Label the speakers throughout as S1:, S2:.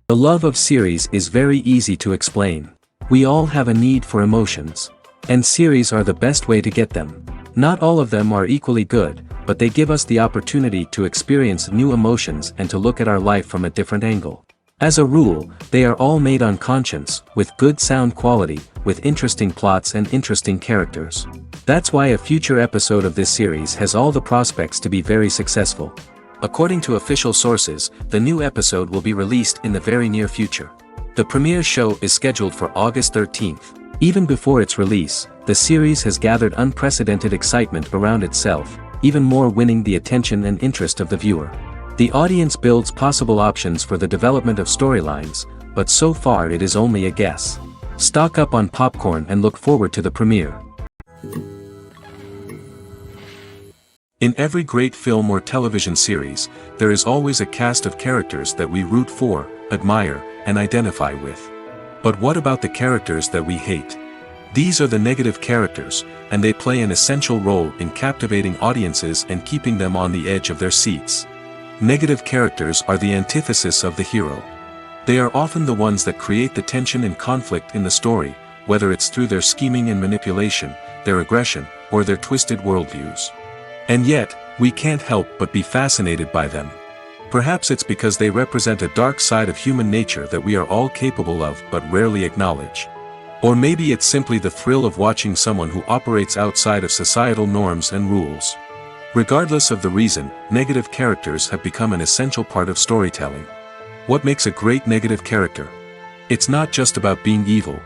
S1: The love of series is very easy to explain. We all have a need for emotions. And series are the best way to get them. Not all of them are equally good, but they give us the opportunity to experience new emotions and to look at our life from a different angle. As a rule, they are all made on conscience, with good sound quality, with interesting plots and interesting characters. That's why a future episode of this series has all the prospects to be very successful. According to official sources, the new episode will be released in the very near future. The premiere show is scheduled for August 13th. Even before its release, the series has gathered unprecedented excitement around itself, even more winning the attention and interest of the viewer. The audience builds possible options for the development of storylines, but so far it is only a guess. Stock up on popcorn and look forward to the premiere. In every great film or television series, there is always a cast of characters that we root for, admire, and identify with. But what about the characters that we hate? These are the negative characters, and they play an essential role in captivating audiences and keeping them on the edge of their seats. Negative characters are the antithesis of the hero. They are often the ones that create the tension and conflict in the story, whether it's through their scheming and manipulation, their aggression, or their twisted worldviews. And yet, we can't help but be fascinated by them. Perhaps it's because they represent a dark side of human nature that we are all capable of but rarely acknowledge. Or maybe it's simply the thrill of watching someone who operates outside of societal norms and rules. Regardless of the reason, negative characters have become an essential part of storytelling. What makes a great negative character? It's not just about being evil.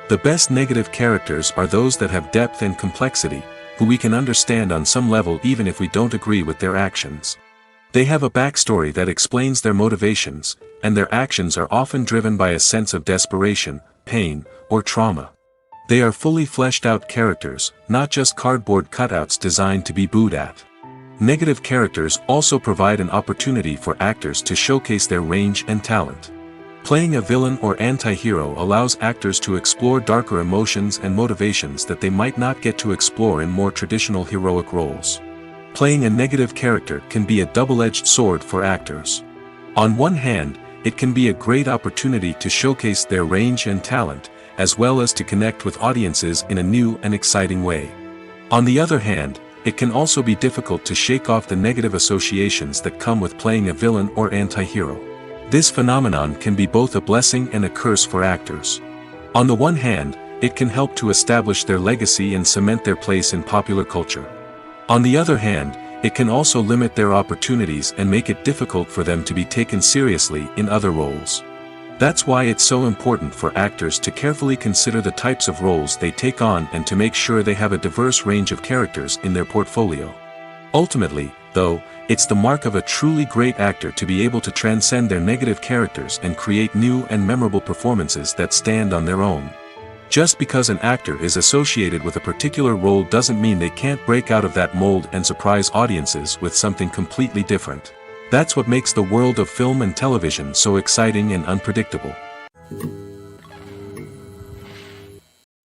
S1: The best negative characters are those that have depth and complexity, who we can understand on some level even if we don't agree with their actions. They have a backstory that explains their motivations, and their actions are often driven by a sense of desperation, pain, or trauma. They are fully fleshed out characters, not just cardboard cutouts designed to be booed at. Negative characters also provide an opportunity for actors to showcase their range and talent. Playing a villain or anti-hero allows actors to explore darker emotions and motivations that they might not get to explore in more traditional heroic roles. Playing a negative character can be a double-edged sword for actors. On one hand, it can be a great opportunity to showcase their range and talent, as well as to connect with audiences in a new and exciting way. On the other hand, it can also be difficult to shake off the negative associations that come with playing a villain or anti-hero. This phenomenon can be both a blessing and a curse for actors. On the one hand, it can help to establish their legacy and cement their place in popular culture. On the other hand, it can also limit their opportunities and make it difficult for them to be taken seriously in other roles. That's why it's so important for actors to carefully consider the types of roles they take on and to make sure they have a diverse range of characters in their portfolio. Ultimately, though, it's the mark of a truly great actor to be able to transcend their negative characters and create new and memorable performances that stand on their own. Just because an actor is associated with a particular role doesn't mean they can't break out of that mold and surprise audiences with something completely different. That's what makes the world of film and television so exciting and unpredictable.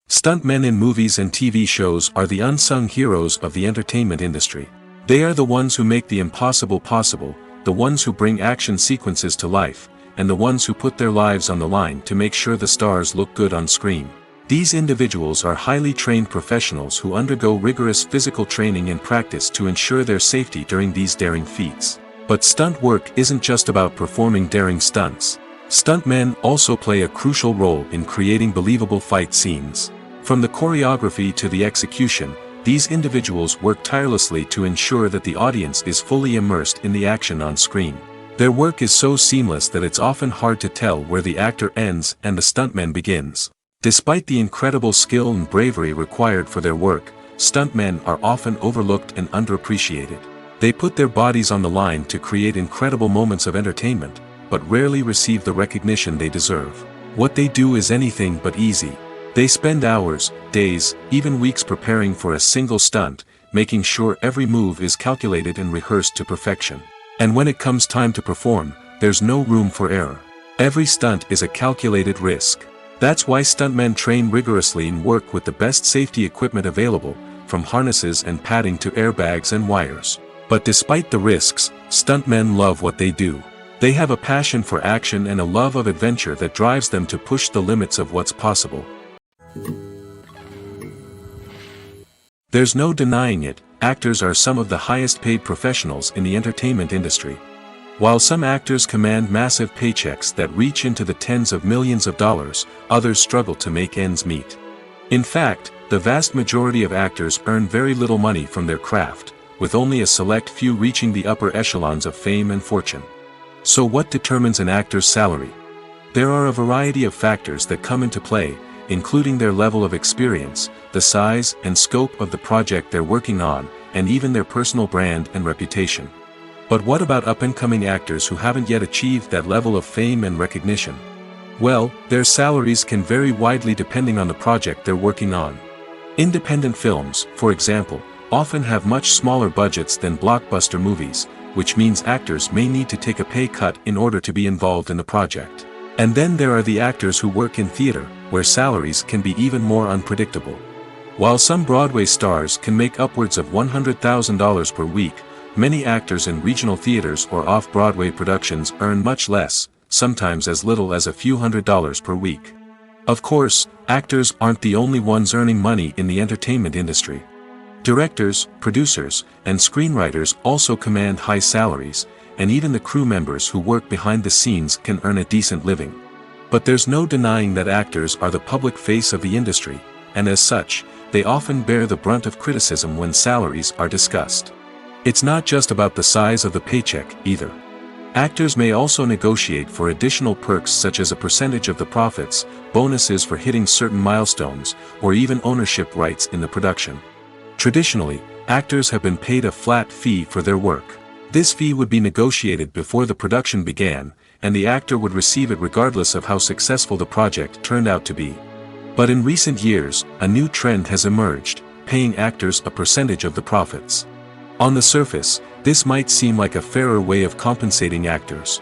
S1: Stuntmen in movies and TV shows are the unsung heroes of the entertainment industry. They are the ones who make the impossible possible, the ones who bring action sequences to life, and the ones who put their lives on the line to make sure the stars look good on screen. These individuals are highly trained professionals who undergo rigorous physical training and practice to ensure their safety during these daring feats. But stunt work isn't just about performing daring stunts. Stuntmen also play a crucial role in creating believable fight scenes. From the choreography to the execution, these individuals work tirelessly to ensure that the audience is fully immersed in the action on screen. Their work is so seamless that it's often hard to tell where the actor ends and the stuntman begins. Despite the incredible skill and bravery required for their work, stuntmen are often overlooked and underappreciated. They put their bodies on the line to create incredible moments of entertainment, but rarely receive the recognition they deserve. What they do is anything but easy. They spend hours, days, even weeks preparing for a single stunt, making sure every move is calculated and rehearsed to perfection. And when it comes time to perform, there's no room for error. Every stunt is a calculated risk. That's why stuntmen train rigorously and work with the best safety equipment available, from harnesses and padding to airbags and wires. But despite the risks, stuntmen love what they do. They have a passion for action and a love of adventure that drives them to push the limits of what's possible. There's no denying it, actors are some of the highest paid professionals in the entertainment industry. While some actors command massive paychecks that reach into the tens of millions of dollars, others struggle to make ends meet. In fact, the vast majority of actors earn very little money from their craft, with only a select few reaching the upper echelons of fame and fortune. So what determines an actor's salary? There are a variety of factors that come into play, including their level of experience, the size and scope of the project they're working on, and even their personal brand and reputation. But what about up-and-coming actors who haven't yet achieved that level of fame and recognition? Well, their salaries can vary widely depending on the project they're working on. Independent films, for example, often have much smaller budgets than blockbuster movies, which means actors may need to take a pay cut in order to be involved in the project. And then there are the actors who work in theater, where salaries can be even more unpredictable. While some Broadway stars can make upwards of $100,000 per week, many actors in regional theaters or off-Broadway productions earn much less, sometimes as little as a few $100s per week. Of course, actors aren't the only ones earning money in the entertainment industry. Directors, producers, and screenwriters also command high salaries, and even the crew members who work behind the scenes can earn a decent living. But there's no denying that actors are the public face of the industry, and as such, they often bear the brunt of criticism when salaries are discussed. It's not just about the size of the paycheck, either. Actors may also negotiate for additional perks such as a percentage of the profits, bonuses for hitting certain milestones, or even ownership rights in the production. Traditionally, actors have been paid a flat fee for their work. This fee would be negotiated before the production began, and the actor would receive it regardless of how successful the project turned out to be. But in recent years, a new trend has emerged, paying actors a percentage of the profits. On the surface, this might seem like a fairer way of compensating actors.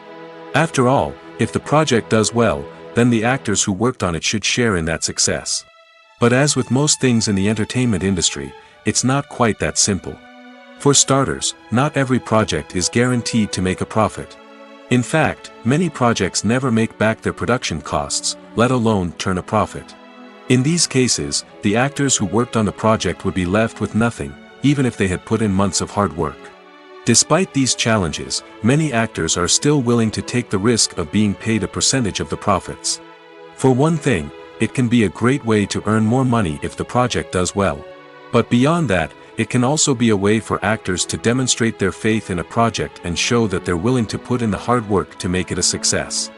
S1: After all, if the project does well, then the actors who worked on it should share in that success. But as with most things in the entertainment industry, it's not quite that simple. For starters, not every project is guaranteed to make a profit. In fact, many projects never make back their production costs, let alone turn a profit. In these cases, the actors who worked on the project would be left with nothing, even if they had put in months of hard work. Despite these challenges, many actors are still willing to take the risk of being paid a percentage of the profits. For one thing, it can be a great way to earn more money if the project does well. But beyond that, it can also be a way for actors to demonstrate their faith in a project and show that they're willing to put in the hard work to make it a success.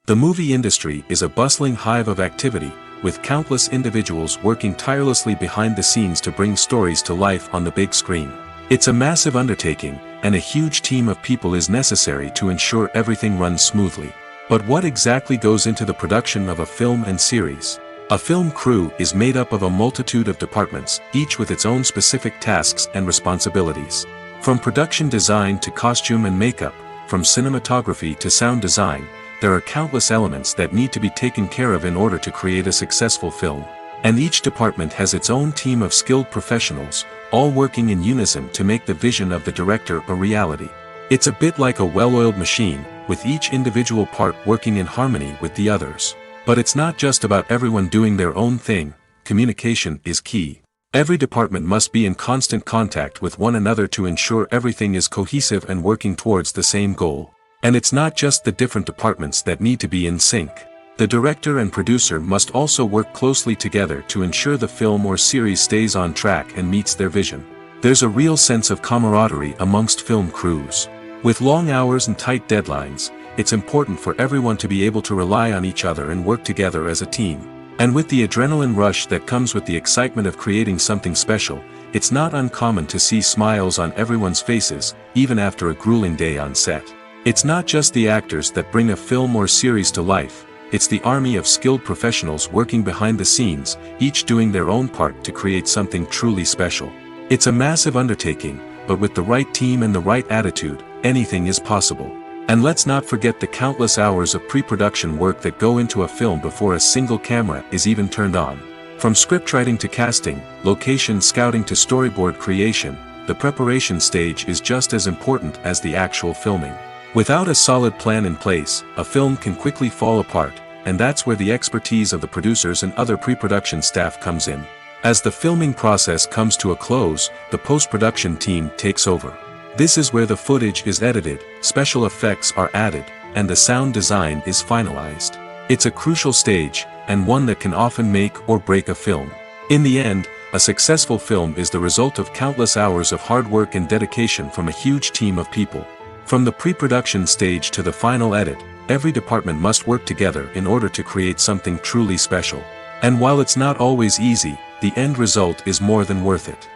S1: The movie industry is a bustling hive of activity, with countless individuals working tirelessly behind the scenes to bring stories to life on the big screen. It's a massive undertaking, and a huge team of people is necessary to ensure everything runs smoothly. But what exactly goes into the production of a film and series? A film crew is made up of a multitude of departments, each with its own specific tasks and responsibilities. From production design to costume and makeup, from cinematography to sound design, there are countless elements that need to be taken care of in order to create a successful film. And each department has its own team of skilled professionals, all working in unison to make the vision of the director a reality. It's a bit like a well-oiled machine, with each individual part working in harmony with the others. But it's not just about everyone doing their own thing, communication is key. Every department must be in constant contact with one another to ensure everything is cohesive and working towards the same goal. And it's not just the different departments that need to be in sync. The director and producer must also work closely together to ensure the film or series stays on track and meets their vision. There's a real sense of camaraderie amongst film crews. With long hours and tight deadlines, it's important for everyone to be able to rely on each other and work together as a team. And with the adrenaline rush that comes with the excitement of creating something special, it's not uncommon to see smiles on everyone's faces, even after a grueling day on set. It's not just the actors that bring a film or series to life, it's the army of skilled professionals working behind the scenes, each doing their own part to create something truly special. It's a massive undertaking, but with the right team and the right attitude, anything is possible. And let's not forget the countless hours of pre-production work that go into a film before a single camera is even turned on. From scriptwriting to casting, location scouting to storyboard creation, the preparation stage is just as important as the actual filming. Without a solid plan in place, a film can quickly fall apart, and that's where the expertise of the producers and other pre-production staff comes in. As the filming process comes to a close, the post-production team takes over. This is where the footage is edited, special effects are added, and the sound design is finalized. It's a crucial stage, and one that can often make or break a film. In the end, a successful film is the result of countless hours of hard work and dedication from a huge team of people. From the pre-production stage to the final edit, every department must work together in order to create something truly special. And while it's not always easy, the end result is more than worth it.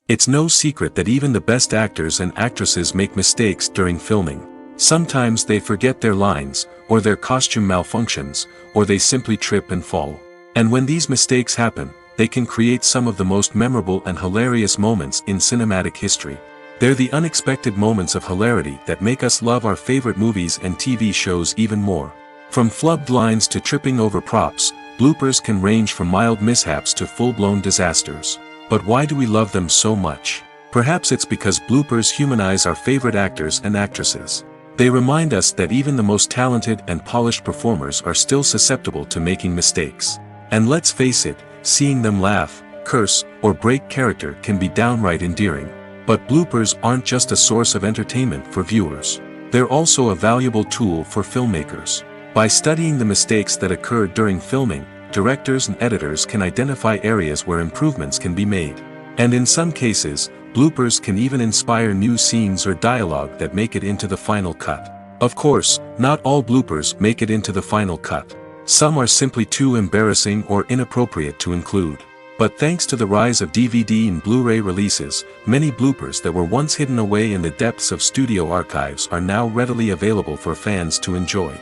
S1: It's no secret that even the best actors and actresses make mistakes during filming. Sometimes they forget their lines, or their costume malfunctions, or they simply trip and fall. And when these mistakes happen, they can create some of the most memorable and hilarious moments in cinematic history. They're the unexpected moments of hilarity that make us love our favorite movies and TV shows even more. From flubbed lines to tripping over props, bloopers can range from mild mishaps to full-blown disasters. But why do we love them so much? Perhaps it's because bloopers humanize our favorite actors and actresses. They remind us that even the most talented and polished performers are still susceptible to making mistakes. And let's face it, seeing them laugh, curse, or break character can be downright endearing. But bloopers aren't just a source of entertainment for viewers. They're also a valuable tool for filmmakers. By studying the mistakes that occurred during filming, directors and editors can identify areas where improvements can be made. And in some cases, bloopers can even inspire new scenes or dialogue that make it into the final cut. Of course, not all bloopers make it into the final cut. Some are simply too embarrassing or inappropriate to include. But thanks to the rise of DVD and Blu-ray releases, many bloopers that were once hidden away in the depths of studio archives are now readily available for fans to enjoy.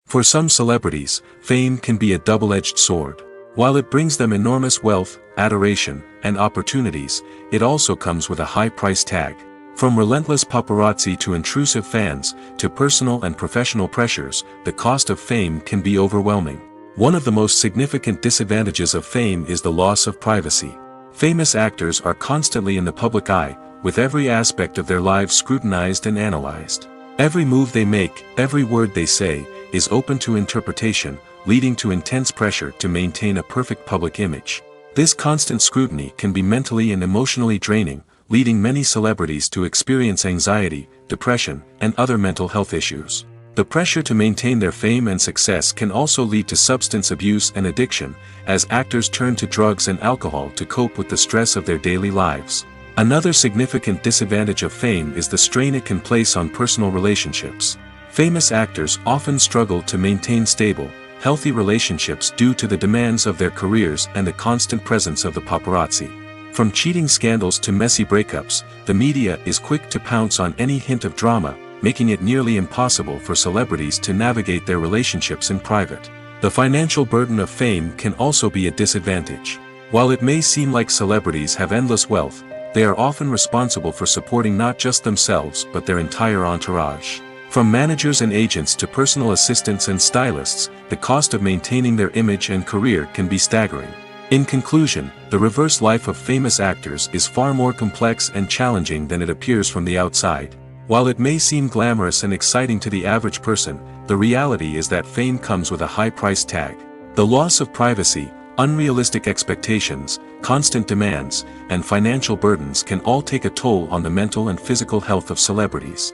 S1: For some celebrities, fame can be a double-edged sword. While it brings them enormous wealth, adoration, and opportunities, it also comes with a high price tag. From relentless paparazzi to intrusive fans, to personal and professional pressures, the cost of fame can be overwhelming. One of the most significant disadvantages of fame is the loss of privacy. Famous actors are constantly in the public eye, with every aspect of their lives scrutinized and analyzed. Every move they make, every word they say, is open to interpretation, leading to intense pressure to maintain a perfect public image. This constant scrutiny can be mentally and emotionally draining, leading many celebrities to experience anxiety, depression, and other mental health issues. The pressure to maintain their fame and success can also lead to substance abuse and addiction, as actors turn to drugs and alcohol to cope with the stress of their daily lives. Another significant disadvantage of fame is the strain it can place on personal relationships. Famous actors often struggle to maintain stable, healthy relationships due to the demands of their careers and the constant presence of the paparazzi. From cheating scandals to messy breakups, the media is quick to pounce on any hint of drama, making it nearly impossible for celebrities to navigate their relationships in private. The financial burden of fame can also be a disadvantage. While it may seem like celebrities have endless wealth, they are often responsible for supporting not just themselves but their entire entourage. From managers and agents to personal assistants and stylists, the cost of maintaining their image and career can be staggering. In conclusion, the reverse life of famous actors is far more complex and challenging than it appears from the outside. While it may seem glamorous and exciting to the average person, the reality is that fame comes with a high price tag. The loss of privacy, unrealistic expectations, constant demands, and financial burdens can all take a toll on the mental and physical health of celebrities.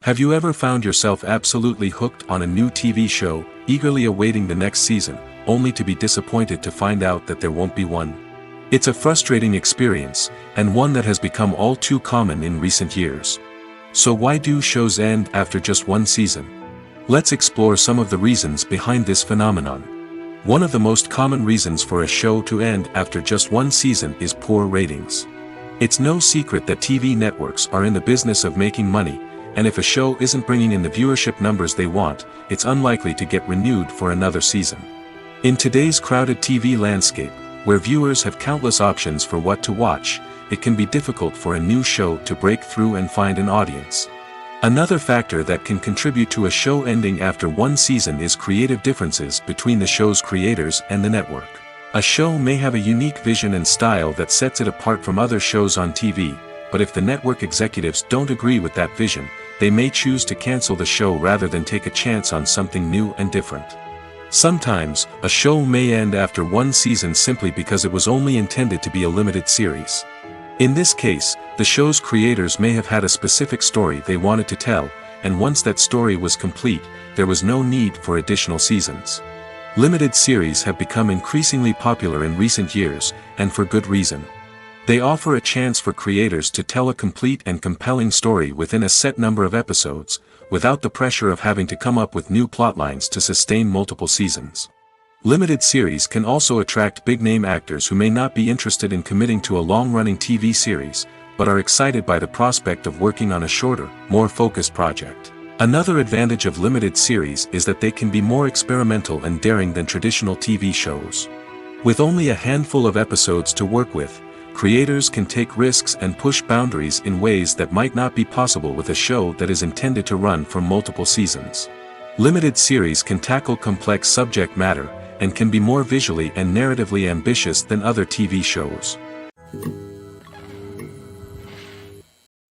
S1: Have you ever found yourself absolutely hooked on a new TV show, eagerly awaiting the next season, only to be disappointed to find out that there won't be one? It's a frustrating experience, and one that has become all too common in recent years. So why do shows end after just one season? Let's explore some of the reasons behind this phenomenon. One of the most common reasons for a show to end after just one season is poor ratings. It's no secret that TV networks are in the business of making money, and if a show isn't bringing in the viewership numbers they want, it's unlikely to get renewed for another season. In today's crowded TV landscape, where viewers have countless options for what to watch, it can be difficult for a new show to break through and find an audience. Another factor that can contribute to a show ending after one season is creative differences between the show's creators and the network. A show may have a unique vision and style that sets it apart from other shows on TV, but if the network executives don't agree with that vision, they may choose to cancel the show rather than take a chance on something new and different. Sometimes, a show may end after one season simply because it was only intended to be a limited series. In this case, the show's creators may have had a specific story they wanted to tell, and once that story was complete, there was no need for additional seasons. Limited series have become increasingly popular in recent years, and for good reason. They offer a chance for creators to tell a complete and compelling story within a set number of episodes, without the pressure of having to come up with new plotlines to sustain multiple seasons. Limited series can also attract big-name actors who may not be interested in committing to a long-running TV series, but are excited by the prospect of working on a shorter, more focused project. Another advantage of limited series is that they can be more experimental and daring than traditional TV shows. With only a handful of episodes to work with, creators can take risks and push boundaries in ways that might not be possible with a show that is intended to run for multiple seasons. Limited series can tackle complex subject matter, and can be more visually and narratively ambitious than other TV shows.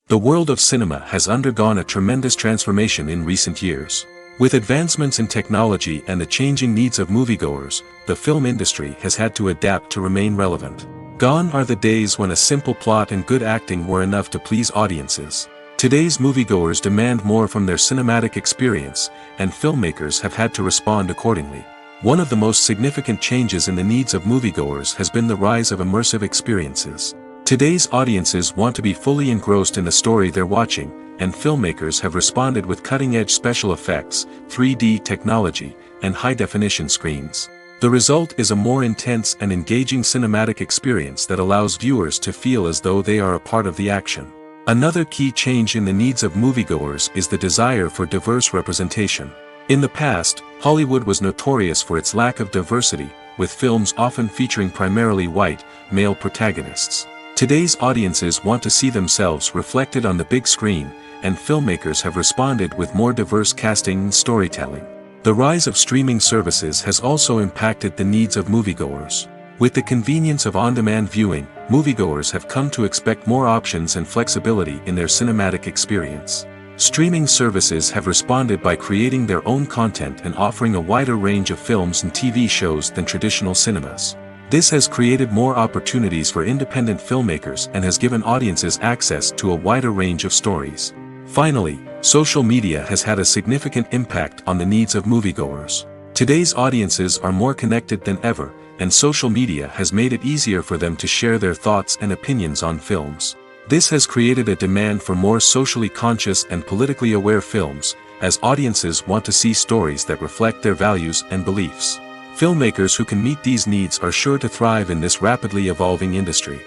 S1: The world of cinema has undergone a tremendous transformation in recent years. With advancements in technology and the changing needs of moviegoers, the film industry has had to adapt to remain relevant. Gone are the days when a simple plot and good acting were enough to please audiences. Today's moviegoers demand more from their cinematic experience, and filmmakers have had to respond accordingly. One of the most significant changes in the needs of moviegoers has been the rise of immersive experiences. Today's audiences want to be fully engrossed in the story they're watching, and filmmakers have responded with cutting-edge special effects, 3D technology, and high-definition screens. The result is a more intense and engaging cinematic experience that allows viewers to feel as though they are a part of the action. Another key change in the needs of moviegoers is the desire for diverse representation. In the past, Hollywood was notorious for its lack of diversity, with films often featuring primarily white, male protagonists. Today's audiences want to see themselves reflected on the big screen, and filmmakers have responded with more diverse casting and storytelling. The rise of streaming services has also impacted the needs of moviegoers. With the convenience of on-demand viewing, moviegoers have come to expect more options and flexibility in their cinematic experience. Streaming services have responded by creating their own content and offering a wider range of films and TV shows than traditional cinemas. This has created more opportunities for independent filmmakers and has given audiences access to a wider range of stories. Finally, social media has had a significant impact on the needs of moviegoers. Today's audiences are more connected than ever, and social media has made it easier for them to share their thoughts and opinions on films. This has created a demand for more socially conscious and politically aware films, as audiences want to see stories that reflect their values and beliefs. Filmmakers who can meet these needs are sure to thrive in this rapidly evolving industry.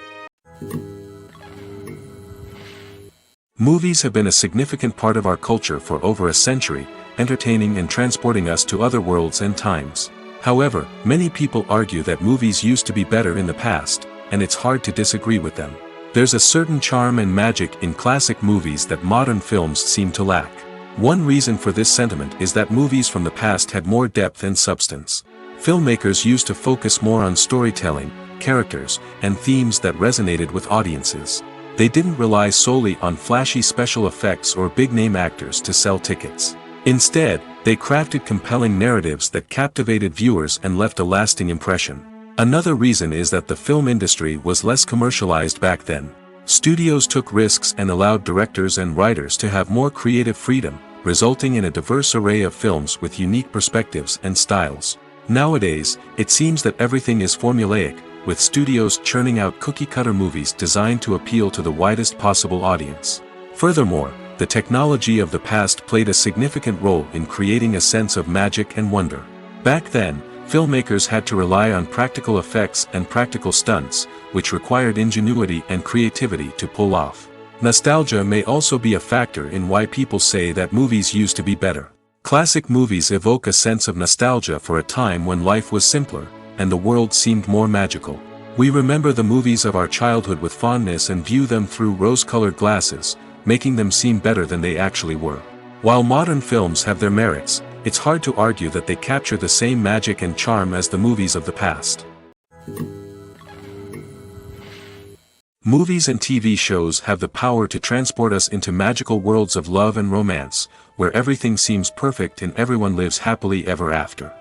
S1: Movies have been a significant part of our culture for over a century, entertaining and transporting us to other worlds and times. However, many people argue that movies used to be better in the past, and it's hard to disagree with them. There's a certain charm and magic in classic movies that modern films seem to lack. One reason for this sentiment is that movies from the past had more depth and substance. Filmmakers used to focus more on storytelling, characters, and themes that resonated with audiences. They didn't rely solely on flashy special effects or big-name actors to sell tickets. Instead, they crafted compelling narratives that captivated viewers and left a lasting impression. Another reason is that the film industry was less commercialized back then. Studios took risks and allowed directors and writers to have more creative freedom, resulting in a diverse array of films with unique perspectives and styles. Nowadays, it seems that everything is formulaic, with studios churning out cookie-cutter movies designed to appeal to the widest possible audience. Furthermore, the technology of the past played a significant role in creating a sense of magic and wonder. Back then, filmmakers had to rely on practical effects and practical stunts, which required ingenuity and creativity to pull off. Nostalgia may also be a factor in why people say that movies used to be better. Classic movies evoke a sense of nostalgia for a time when life was simpler, and the world seemed more magical. We remember the movies of our childhood with fondness and view them through rose-colored glasses, making them seem better than they actually were. While modern films have their merits, it's hard to argue that they capture the same magic and charm as the movies of the past. Movies and TV shows have the power to transport us into magical worlds of love and romance, where everything seems perfect and everyone lives happily ever after.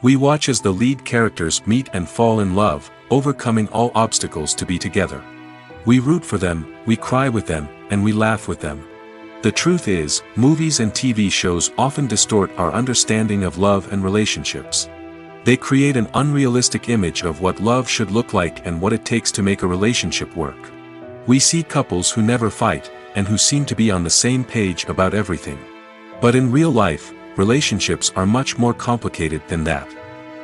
S1: We watch as the lead characters meet and fall in love, overcoming all obstacles to be together. We root for them, we cry with them, and we laugh with them. The truth is, movies and TV shows often distort our understanding of love and relationships. They create an unrealistic image of what love should look like and what it takes to make a relationship work. We see couples who never fight, and who seem to be on the same page about everything. But in real life, relationships are much more complicated than that.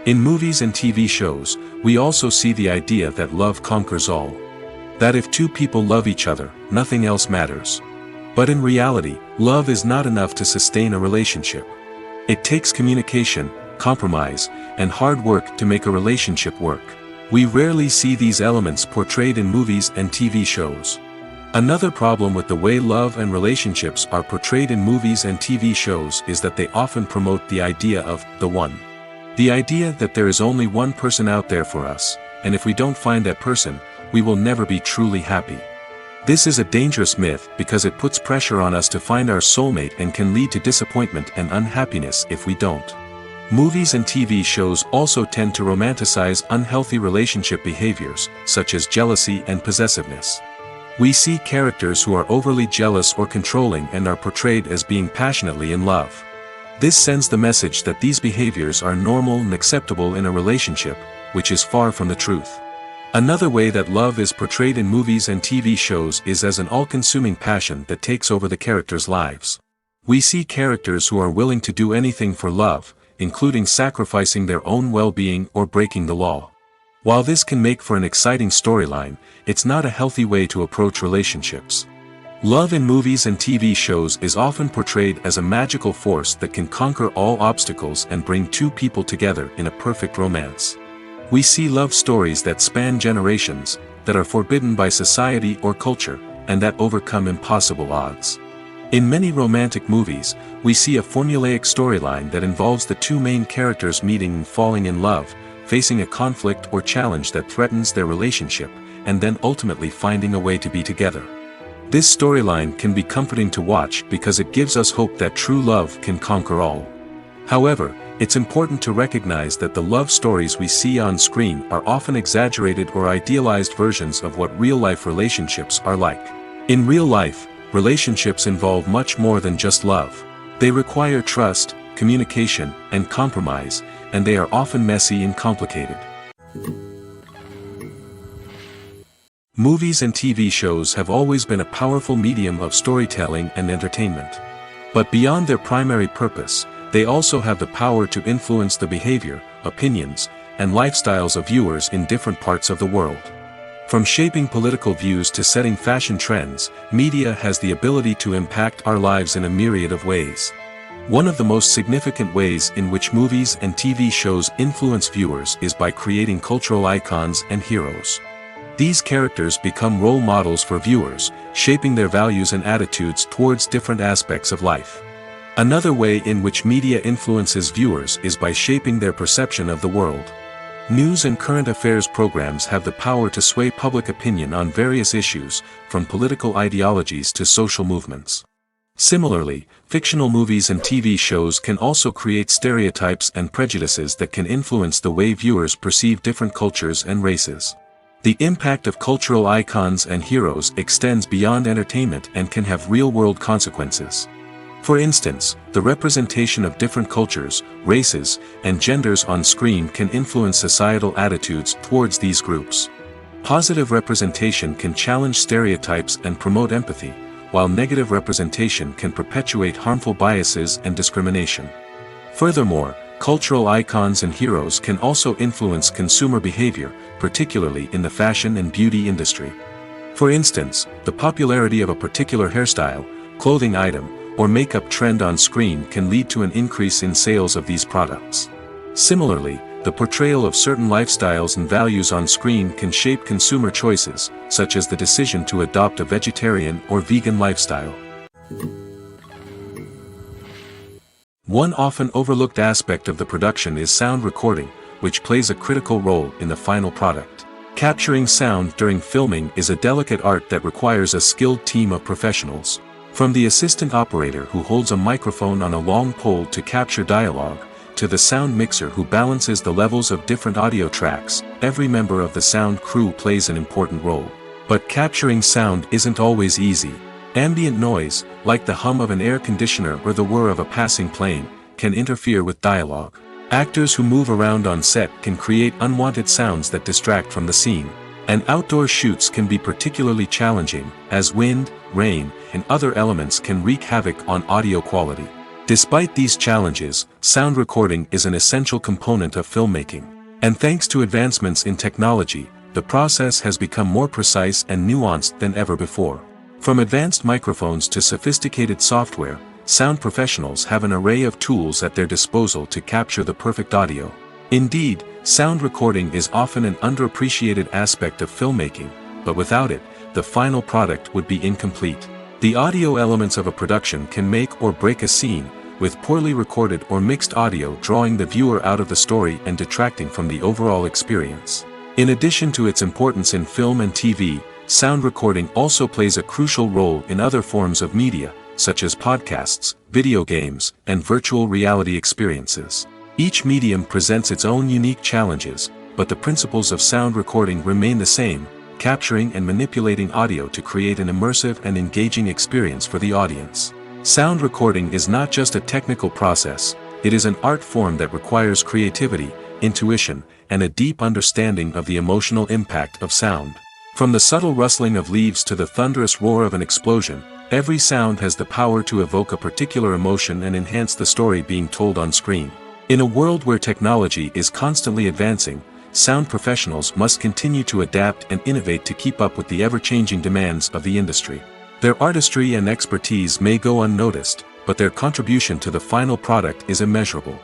S1: In movies and TV shows, we also see the idea that love conquers all. That if two people love each other, nothing else matters. But in reality, love is not enough to sustain a relationship. It takes communication, compromise, and hard work to make a relationship work. We rarely see these elements portrayed in movies and TV shows. Another problem with the way love and relationships are portrayed in movies and TV shows is that they often promote the idea of the one. The idea that there is only one person out there for us, and if we don't find that person, we will never be truly happy. This is a dangerous myth because it puts pressure on us to find our soulmate and can lead to disappointment and unhappiness if we don't. Movies and TV shows also tend to romanticize unhealthy relationship behaviors, such as jealousy and possessiveness. We see characters who are overly jealous or controlling and are portrayed as being passionately in love. This sends the message that these behaviors are normal and acceptable in a relationship, which is far from the truth. Another way that love is portrayed in movies and TV shows is as an all-consuming passion that takes over the characters' lives. We see characters who are willing to do anything for love, including sacrificing their own well-being or breaking the law. While this can make for an exciting storyline, it's not a healthy way to approach relationships. Love in movies and TV shows is often portrayed as a magical force that can conquer all obstacles and bring two people together in a perfect romance. We see love stories that span generations, that are forbidden by society or culture, and that overcome impossible odds. In many romantic movies, we see a formulaic storyline that involves the two main characters meeting and falling in love, facing a conflict or challenge that threatens their relationship, and then ultimately finding a way to be together. This storyline can be comforting to watch because it gives us hope that true love can conquer all. However, it's important to recognize that the love stories we see on screen are often exaggerated or idealized versions of what real-life relationships are like. In real life, relationships involve much more than just love. They require trust, communication, and compromise, and they are often messy and complicated. Movies and TV shows have always been a powerful medium of storytelling and entertainment. But beyond their primary purpose, they also have the power to influence the behavior, opinions, and lifestyles of viewers in different parts of the world. From shaping political views to setting fashion trends, media has the ability to impact our lives in a myriad of ways. One of the most significant ways in which movies and TV shows influence viewers is by creating cultural icons and heroes. These characters become role models for viewers, shaping their values and attitudes towards different aspects of life. Another way in which media influences viewers is by shaping their perception of the world. News and current affairs programs have the power to sway public opinion on various issues, from political ideologies to social movements. Similarly, fictional movies and TV shows can also create stereotypes and prejudices that can influence the way viewers perceive different cultures and races. The impact of cultural icons and heroes extends beyond entertainment and can have real-world consequences. For instance, the representation of different cultures, races, and genders on screen can influence societal attitudes towards these groups. Positive representation can challenge stereotypes and promote empathy, while negative representation can perpetuate harmful biases and discrimination. Furthermore, cultural icons and heroes can also influence consumer behavior, particularly in the fashion and beauty industry. For instance, the popularity of a particular hairstyle, clothing item, or makeup trend on screen can lead to an increase in sales of these products. Similarly, the portrayal of certain lifestyles and values on screen can shape consumer choices, such as the decision to adopt a vegetarian or vegan lifestyle. One often overlooked aspect of the production is sound recording, which plays a critical role in the final product. Capturing sound during filming is a delicate art that requires a skilled team of professionals. From the assistant operator who holds a microphone on a long pole to capture dialogue, to the sound mixer who balances the levels of different audio tracks, every member of the sound crew plays an important role. But capturing sound isn't always easy. Ambient noise, like the hum of an air conditioner or the whir of a passing plane, can interfere with dialogue. Actors who move around on set can create unwanted sounds that distract from the scene. And outdoor shoots can be particularly challenging, as wind, rain, and other elements can wreak havoc on audio quality. Despite these challenges, sound recording is an essential component of filmmaking. And thanks to advancements in technology, the process has become more precise and nuanced than ever before. From advanced microphones to sophisticated software, sound professionals have an array of tools at their disposal to capture the perfect audio. Indeed, sound recording is often an underappreciated aspect of filmmaking, but without it, the final product would be incomplete. The audio elements of a production can make or break a scene, with poorly recorded or mixed audio drawing the viewer out of the story and detracting from the overall experience. In addition to its importance in film and TV, sound recording also plays a crucial role in other forms of media, such as podcasts, video games, and virtual reality experiences. Each medium presents its own unique challenges, but the principles of sound recording remain the same, capturing and manipulating audio to create an immersive and engaging experience for the audience. Sound recording is not just a technical process, it is an art form that requires creativity, intuition, and a deep understanding of the emotional impact of sound. From the subtle rustling of leaves to the thunderous roar of an explosion, every sound has the power to evoke a particular emotion and enhance the story being told on screen. In a world where technology is constantly advancing, sound professionals must continue to adapt and innovate to keep up with the ever-changing demands of the industry. Their artistry and expertise may go unnoticed, but their contribution to the final product is immeasurable.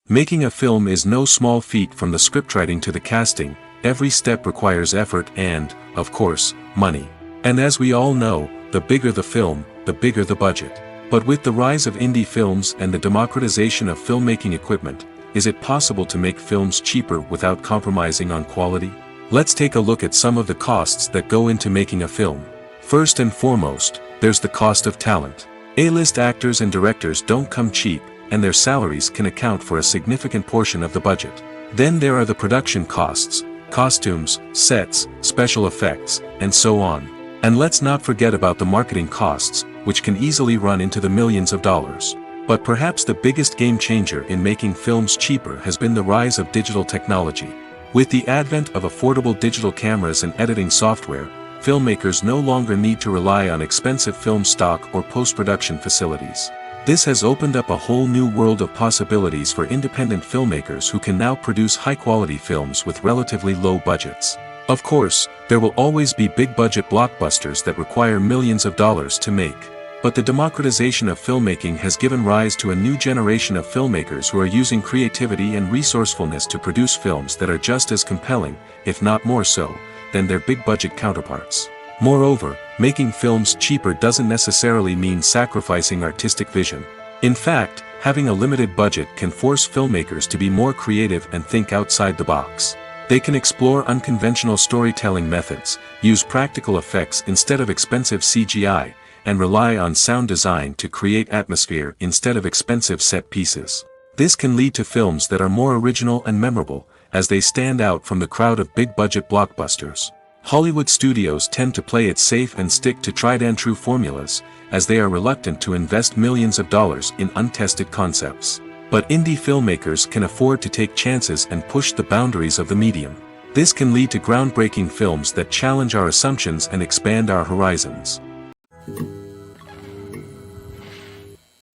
S1: Making a film is no small feat. From the scriptwriting to the casting, every step requires effort and, of course, money. And as we all know, the bigger the film, the bigger the budget. But with the rise of indie films and the democratization of filmmaking equipment, is it possible to make films cheaper without compromising on quality? Let's take a look at some of the costs that go into making a film. First and foremost, there's the cost of talent. A-list actors and directors don't come cheap, and their salaries can account for a significant portion of the budget. Then there are the production costs, costumes, sets, special effects, and so on. And let's not forget about the marketing costs, which can easily run into the millions of dollars. But perhaps the biggest game changer in making films cheaper has been the rise of digital technology. With the advent of affordable digital cameras and editing software, filmmakers no longer need to rely on expensive film stock or post-production facilities. This has opened up a whole new world of possibilities for independent filmmakers who can now produce high-quality films with relatively low budgets. Of course, there will always be big-budget blockbusters that require millions of dollars to make. But the democratization of filmmaking has given rise to a new generation of filmmakers who are using creativity and resourcefulness to produce films that are just as compelling, if not more so, than their big-budget counterparts. Moreover, making films cheaper doesn't necessarily mean sacrificing artistic vision. In fact, having a limited budget can force filmmakers to be more creative and think outside the box. They can explore unconventional storytelling methods, use practical effects instead of expensive CGI, and rely on sound design to create atmosphere instead of expensive set pieces. This can lead to films that are more original and memorable, as they stand out from the crowd of big-budget blockbusters. Hollywood studios tend to play it safe and stick to tried-and-true formulas, as they are reluctant to invest millions of dollars in untested concepts. But indie filmmakers can afford to take chances and push the boundaries of the medium. This can lead to groundbreaking films that challenge our assumptions and expand our horizons.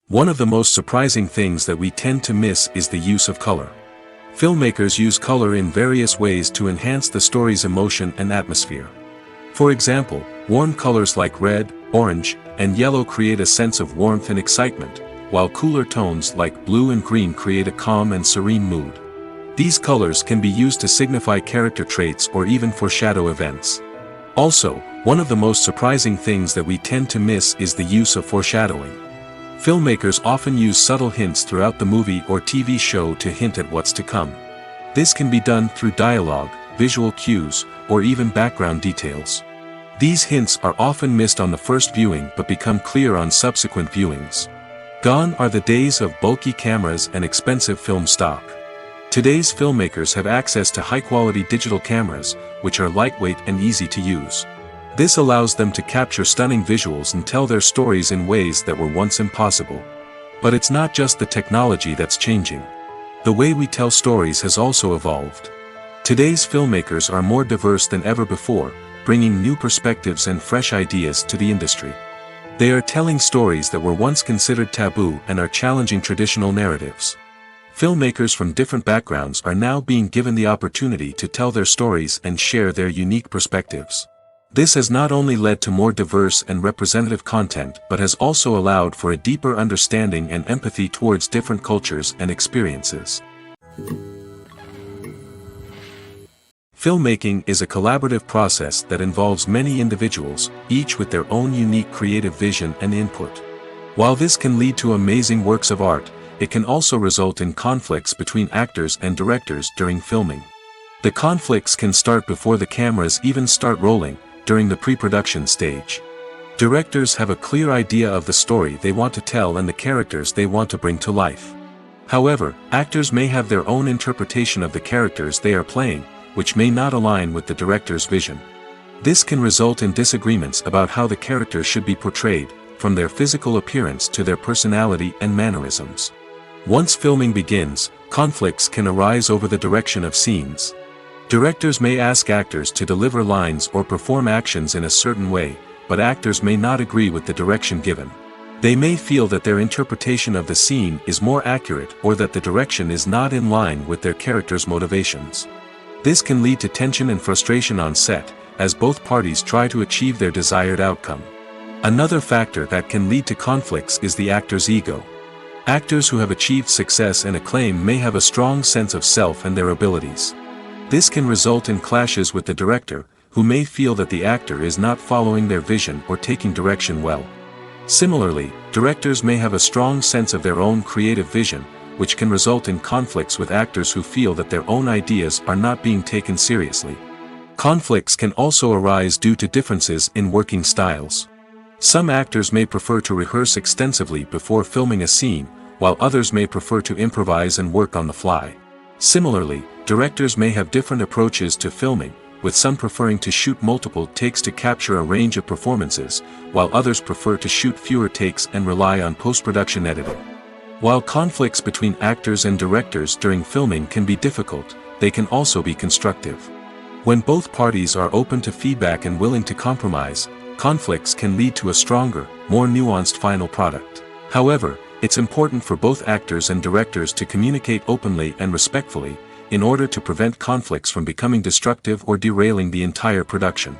S1: One of the most surprising things that we tend to miss is the use of color. Filmmakers use color in various ways to enhance the story's emotion and atmosphere. For example, warm colors like red, orange, and yellow create a sense of warmth and excitement, while cooler tones like blue and green create a calm and serene mood. These colors can be used to signify character traits or even foreshadow events. Also, one of the most surprising things that we tend to miss is the use of foreshadowing. Filmmakers often use subtle hints throughout the movie or TV show to hint at what's to come. This can be done through dialogue, visual cues, or even background details. These hints are often missed on the first viewing but become clear on subsequent viewings. Gone are the days of bulky cameras and expensive film stock. Today's filmmakers have access to high-quality digital cameras, which are lightweight and easy to use. This allows them to capture stunning visuals and tell their stories in ways that were once impossible. But it's not just the technology that's changing. The way we tell stories has also evolved. Today's filmmakers are more diverse than ever before, bringing new perspectives and fresh ideas to the industry. They are telling stories that were once considered taboo and are challenging traditional narratives. Filmmakers from different backgrounds are now being given the opportunity to tell their stories and share their unique perspectives. This has not only led to more diverse and representative content but has also allowed for a deeper understanding and empathy towards different cultures and experiences. Filmmaking is a collaborative process that involves many individuals, each with their own unique creative vision and input. While this can lead to amazing works of art, it can also result in conflicts between actors and directors during filming. The conflicts can start before the cameras even start rolling, during the pre-production stage. Directors have a clear idea of the story they want to tell and the characters they want to bring to life. However, actors may have their own interpretation of the characters they are playing, which may not align with the director's vision. This can result in disagreements about how the characters should be portrayed, from their physical appearance to their personality and mannerisms. Once filming begins, conflicts can arise over the direction of scenes. Directors may ask actors to deliver lines or perform actions in a certain way, but actors may not agree with the direction given. They may feel that their interpretation of the scene is more accurate or that the direction is not in line with their character's motivations. This can lead to tension and frustration on set, as both parties try to achieve their desired outcome. Another factor that can lead to conflicts is the actor's ego. Actors who have achieved success and acclaim may have a strong sense of self and their abilities. This can result in clashes with the director, who may feel that the actor is not following their vision or taking direction well. Similarly, directors may have a strong sense of their own creative vision, which can result in conflicts with actors who feel that their own ideas are not being taken seriously. Conflicts can also arise due to differences in working styles. Some actors may prefer to rehearse extensively before filming a scene, while others may prefer to improvise and work on the fly. Similarly, directors may have different approaches to filming, with some preferring to shoot multiple takes to capture a range of performances, while others prefer to shoot fewer takes and rely on post-production editing. While conflicts between actors and directors during filming can be difficult, they can also be constructive. When both parties are open to feedback and willing to compromise, conflicts can lead to a stronger, more nuanced final product. However, it's important for both actors and directors to communicate openly and respectfully, in order to prevent conflicts from becoming destructive or derailing the entire production.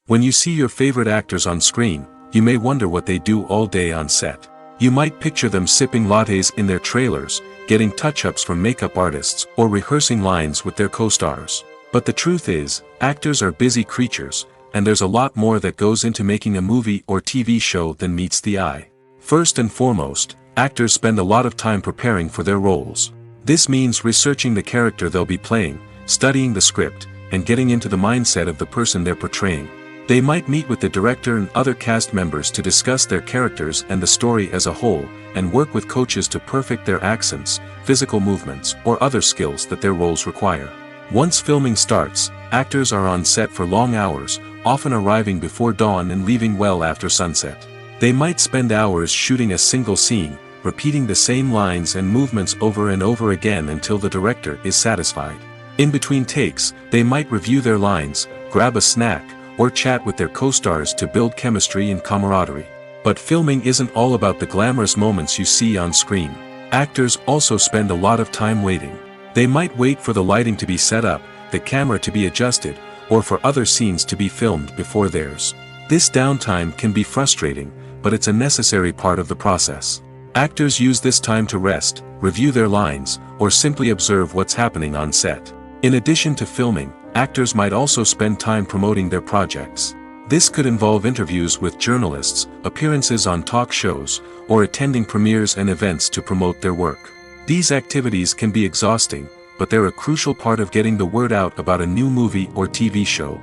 S1: When you see your favorite actors on screen, you may wonder what they do all day on set. You might picture them sipping lattes in their trailers, getting touch-ups from makeup artists, or rehearsing lines with their co-stars. But the truth is, actors are busy creatures, and there's a lot more that goes into making a movie or TV show than meets the eye. First and foremost, actors spend a lot of time preparing for their roles. This means researching the character they'll be playing, studying the script, and getting into the mindset of the person they're portraying. They might meet with the director and other cast members to discuss their characters and the story as a whole, and work with coaches to perfect their accents, physical movements, or other skills that their roles require. Once filming starts, actors are on set for long hours, often arriving before dawn and leaving well after sunset. They might spend hours shooting a single scene, repeating the same lines and movements over and over again until the director is satisfied. In between takes, they might review their lines, grab a snack, or chat with their co-stars to build chemistry and camaraderie. But filming isn't all about the glamorous moments you see on screen. Actors also spend a lot of time waiting. They might wait for the lighting to be set up, the camera to be adjusted, or for other scenes to be filmed before theirs. This downtime can be frustrating, but it's a necessary part of the process. Actors use this time to rest, review their lines, or simply observe what's happening on set. In addition to filming, actors might also spend time promoting their projects. This could involve interviews with journalists, appearances on talk shows, or attending premieres and events to promote their work. These activities can be exhausting, but they're a crucial part of getting the word out about a new movie or TV show.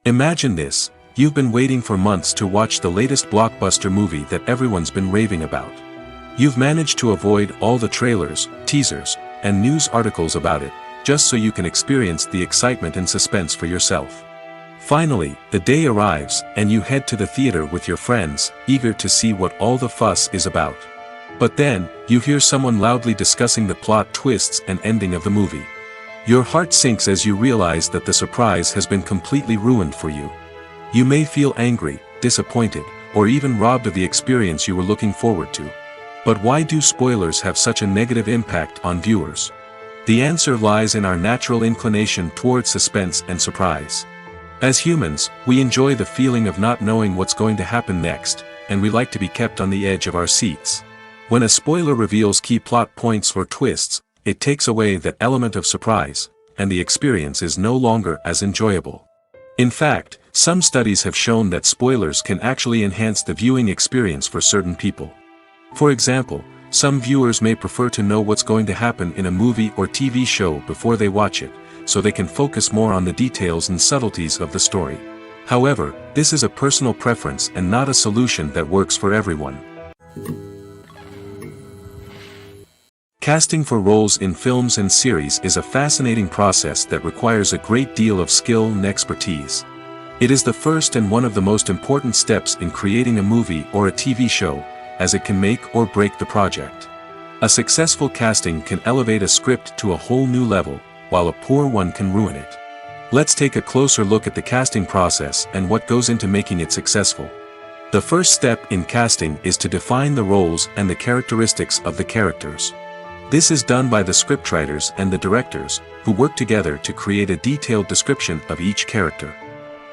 S1: Imagine this: you've been waiting for months to watch the latest blockbuster movie that everyone's been raving about. You've managed to avoid all the trailers, teasers, and news articles about it, just so you can experience the excitement and suspense for yourself. Finally, the day arrives, and you head to the theater with your friends, eager to see what all the fuss is about. But then, you hear someone loudly discussing the plot twists and ending of the movie. Your heart sinks as you realize that the surprise has been completely ruined for you. You may feel angry, disappointed, or even robbed of the experience you were looking forward to. But why do spoilers have such a negative impact on viewers? The answer lies in our natural inclination toward suspense and surprise. As humans, we enjoy the feeling of not knowing what's going to happen next, and we like to be kept on the edge of our seats. When a spoiler reveals key plot points or twists, it takes away that element of surprise, and the experience is no longer as enjoyable. In fact, some studies have shown that spoilers can actually enhance the viewing experience for certain people. For example, some viewers may prefer to know what's going to happen in a movie or TV show before they watch it, so they can focus more on the details and subtleties of the story. However, this is a personal preference and not a solution that works for everyone. Casting for roles in films and series is a fascinating process that requires a great deal of skill and expertise. It is the first and one of the most important steps in creating a movie or a TV show, as it can make or break the project. A successful casting can elevate a script to a whole new level, while a poor one can ruin it. Let's take a closer look at the casting process and what goes into making it successful. The first step in casting is to define the roles and the characteristics of the characters. This is done by the scriptwriters and the directors, who work together to create a detailed description of each character.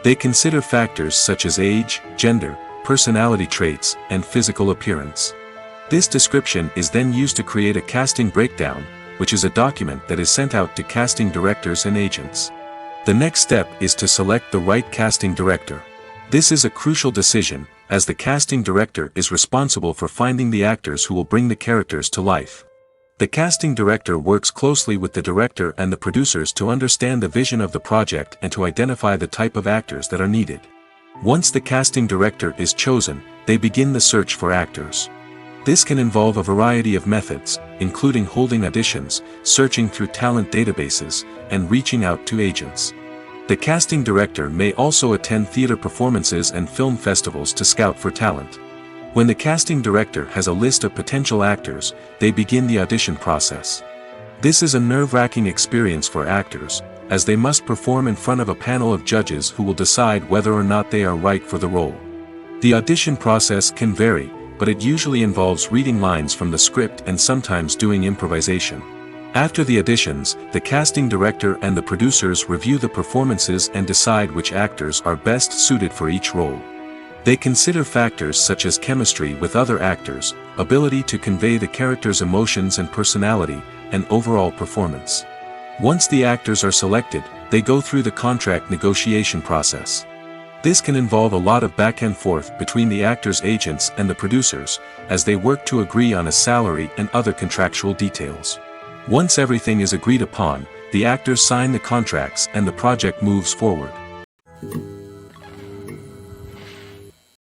S1: They consider factors such as age, gender, personality traits, and physical appearance. This description is then used to create a casting breakdown, which is a document that is sent out to casting directors and agents. The next step is to select the right casting director. This is a crucial decision, as the casting director is responsible for finding the actors who will bring the characters to life. The casting director works closely with the director and the producers to understand the vision of the project and to identify the type of actors that are needed. Once the casting director is chosen, they begin the search for actors. This can involve a variety of methods, including holding auditions, searching through talent databases, and reaching out to agents. The casting director may also attend theater performances and film festivals to scout for talent. When the casting director has a list of potential actors, they begin the audition process. This is a nerve-wracking experience for actors, as they must perform in front of a panel of judges who will decide whether or not they are right for the role. The audition process can vary, but it usually involves reading lines from the script and sometimes doing improvisation. After the auditions, the casting director and the producers review the performances and decide which actors are best suited for each role. They consider factors such as chemistry with other actors, ability to convey the character's emotions and personality, and overall performance. Once the actors are selected, they go through the contract negotiation process. This can involve a lot of back and forth between the actors' agents and the producers, as they work to agree on a salary and other contractual details. Once everything is agreed upon, the actors sign the contracts and the project moves forward.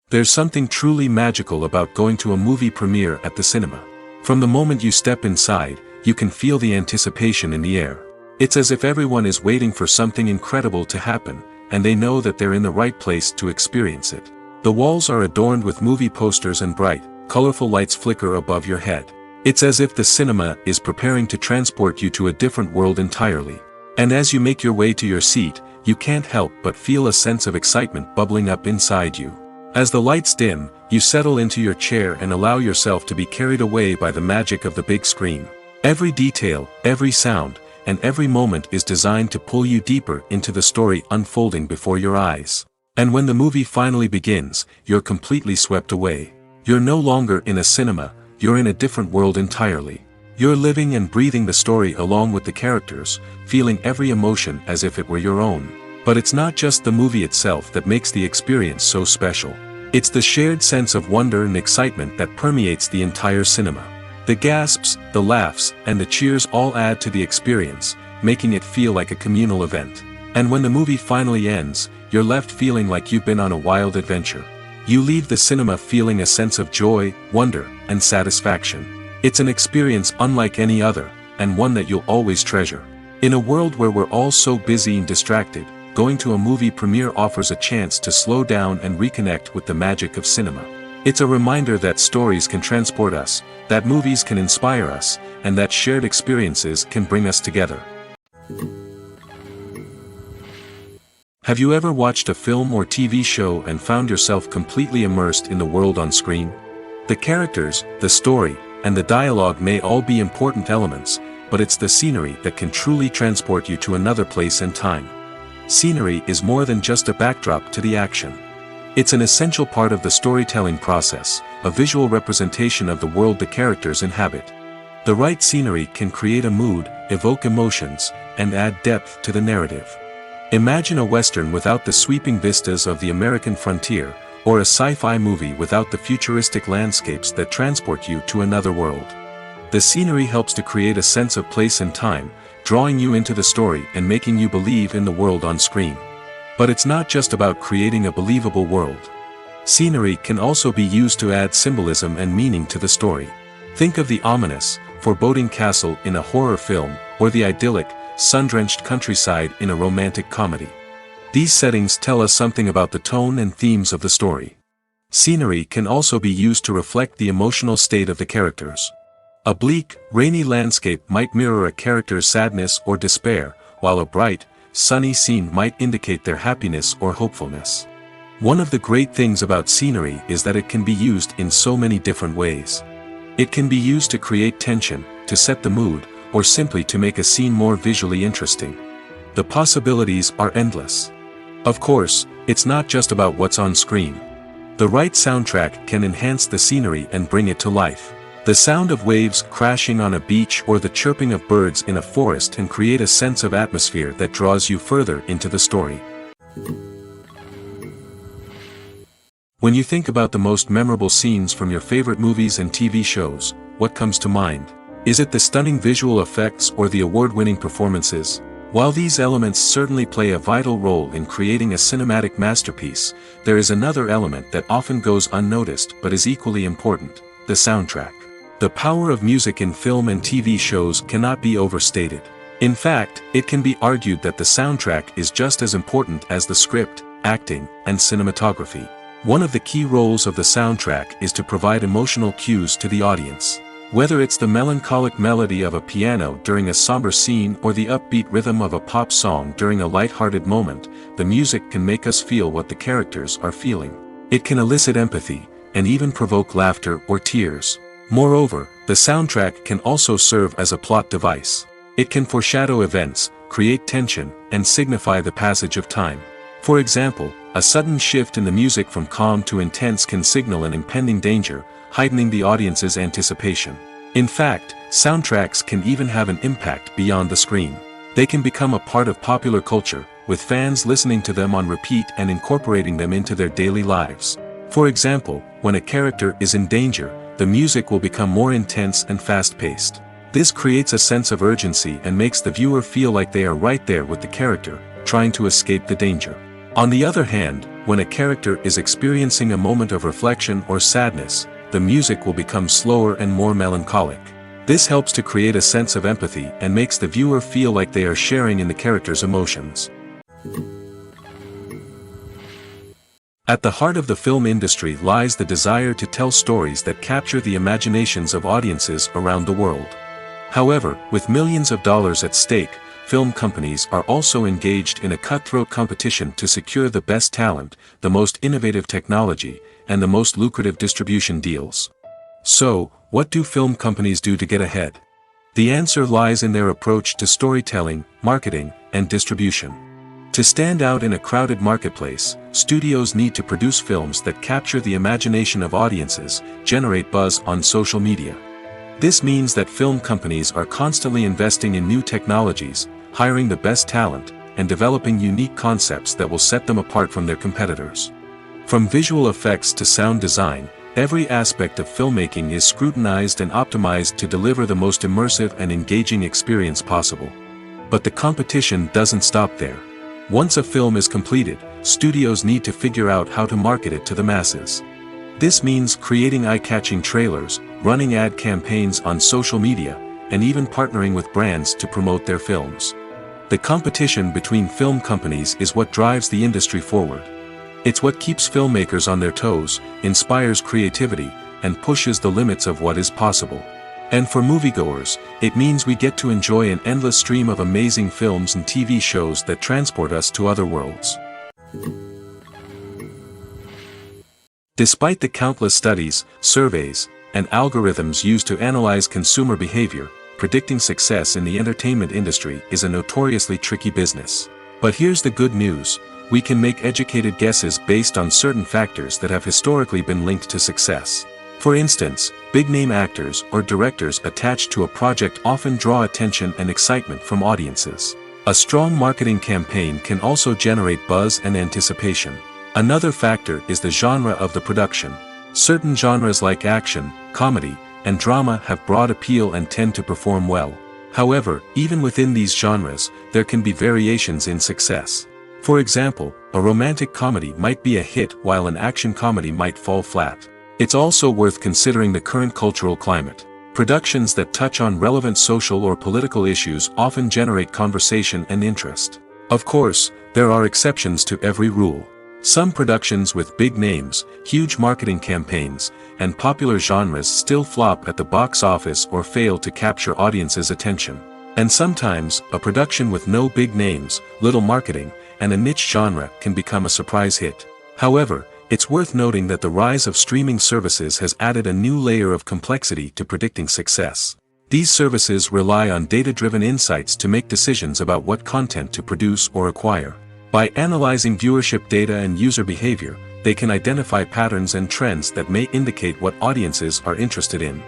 S1: There's something truly magical about going to a movie premiere at the cinema. From the moment you step inside, you can feel the anticipation in the air. It's as if everyone is waiting for something incredible to happen, and they know that they're in the right place to experience it. The walls are adorned with movie posters and bright, colorful lights flicker above your head. It's as if the cinema is preparing to transport you to a different world entirely. And as you make your way to your seat, you can't help but feel a sense of excitement bubbling up inside you. As the lights dim, you settle into your chair and allow yourself to be carried away by the magic of the big screen. Every detail, every sound, and every moment is designed to pull you deeper into the story unfolding before your eyes. And when the movie finally begins, you're completely swept away. You're no longer in a cinema, you're in a different world entirely. You're living and breathing the story along with the characters, feeling every emotion as if it were your own. But it's not just the movie itself that makes the experience so special. It's the shared sense of wonder and excitement that permeates the entire cinema. The gasps, the laughs, and the cheers all add to the experience, making it feel like a communal event. And when the movie finally ends, you're left feeling like you've been on a wild adventure. You leave the cinema feeling a sense of joy, wonder, and satisfaction. It's an experience unlike any other, and one that you'll always treasure. In a world where we're all so busy and distracted, going to a movie premiere offers a chance to slow down and reconnect with the magic of cinema. It's a reminder that stories can transport us, that movies can inspire us, and that shared experiences can bring us together. Have you ever watched a film or TV show and found yourself completely immersed in the world on screen? The characters, the story, and the dialogue may all be important elements, but it's the scenery that can truly transport you to another place and time. Scenery is more than just a backdrop to the action. It's an essential part of the storytelling process, a visual representation of the world the characters inhabit. The right scenery can create a mood, evoke emotions, and add depth to the narrative. Imagine a Western without the sweeping vistas of the American frontier, or a sci-fi movie without the futuristic landscapes that transport you to another world. The scenery helps to create a sense of place and time, drawing you into the story and making you believe in the world on screen. But it's not just about creating a believable world. Scenery can also be used to add symbolism and meaning to the story. Think of the ominous, foreboding castle in a horror film, or the idyllic, sun-drenched countryside in a romantic comedy. These settings tell us something about the tone and themes of the story. Scenery can also be used to reflect the emotional state of the characters. A bleak, rainy landscape might mirror a character's sadness or despair, while a bright, sunny scene might indicate their happiness or hopefulness. One of the great things about scenery is that it can be used in so many different ways. It can be used to create tension, to set the mood, or simply to make a scene more visually interesting. The possibilities are endless. Of course, it's not just about what's on screen. The right soundtrack can enhance the scenery and bring it to life. The sound of waves crashing on a beach or the chirping of birds in a forest can create a sense of atmosphere that draws you further into the story. When you think about the most memorable scenes from your favorite movies and TV shows, what comes to mind? Is it the stunning visual effects or the award-winning performances? While these elements certainly play a vital role in creating a cinematic masterpiece, there is another element that often goes unnoticed but is equally important: the soundtrack. The power of music in film and TV shows cannot be overstated. In fact, it can be argued that the soundtrack is just as important as the script, acting, and cinematography. One of the key roles of the soundtrack is to provide emotional cues to the audience. Whether it's the melancholic melody of a piano during a somber scene or the upbeat rhythm of a pop song during a light-hearted moment, the music can make us feel what the characters are feeling. It can elicit empathy, and even provoke laughter or tears. Moreover, the soundtrack can also serve as a plot device. It can foreshadow events, create tension, and signify the passage of time. For example, a sudden shift in the music from calm to intense can signal an impending danger, heightening the audience's anticipation. In fact, soundtracks can even have an impact beyond the screen. They can become a part of popular culture, with fans listening to them on repeat and incorporating them into their daily lives. For example, when a character is in danger, the music will become more intense and fast-paced. This creates a sense of urgency and makes the viewer feel like they are right there with the character, trying to escape the danger. On the other hand, when a character is experiencing a moment of reflection or sadness, the music will become slower and more melancholic. This helps to create a sense of empathy and makes the viewer feel like they are sharing in the character's emotions. At the heart of the film industry lies the desire to tell stories that capture the imaginations of audiences around the world. However, with millions of dollars at stake, film companies are also engaged in a cutthroat competition to secure the best talent, the most innovative technology, and the most lucrative distribution deals. So, what do film companies do to get ahead? The answer lies in their approach to storytelling, marketing, and distribution. To stand out in a crowded marketplace, studios need to produce films that capture the imagination of audiences, generate buzz on social media. This means that film companies are constantly investing in new technologies, hiring the best talent, and developing unique concepts that will set them apart from their competitors. From visual effects to sound design, every aspect of filmmaking is scrutinized and optimized to deliver the most immersive and engaging experience possible. But the competition doesn't stop there. Once a film is completed, studios need to figure out how to market it to the masses. This means creating eye-catching trailers, running ad campaigns on social media, and even partnering with brands to promote their films. The competition between film companies is what drives the industry forward. It's what keeps filmmakers on their toes, inspires creativity, and pushes the limits of what is possible. And for moviegoers, it means we get to enjoy an endless stream of amazing films and TV shows that transport us to other worlds. Despite the countless studies, surveys, and algorithms used to analyze consumer behavior, predicting success in the entertainment industry is a notoriously tricky business. But here's the good news: we can make educated guesses based on certain factors that have historically been linked to success. For instance, big-name actors or directors attached to a project often draw attention and excitement from audiences. A strong marketing campaign can also generate buzz and anticipation. Another factor is the genre of the production. Certain genres like action, comedy, and drama have broad appeal and tend to perform well. However, even within these genres, there can be variations in success. For example, a romantic comedy might be a hit while an action comedy might fall flat. It's also worth considering the current cultural climate. Productions that touch on relevant social or political issues often generate conversation and interest. Of course, there are exceptions to every rule. Some productions with big names, huge marketing campaigns, and popular genres still flop at the box office or fail to capture audiences' attention. And sometimes, a production with no big names, little marketing, and a niche genre can become a surprise hit. However, it's worth noting that the rise of streaming services has added a new layer of complexity to predicting success. These services rely on data-driven insights to make decisions about what content to produce or acquire. By analyzing viewership data and user behavior, they can identify patterns and trends that may indicate what audiences are interested in.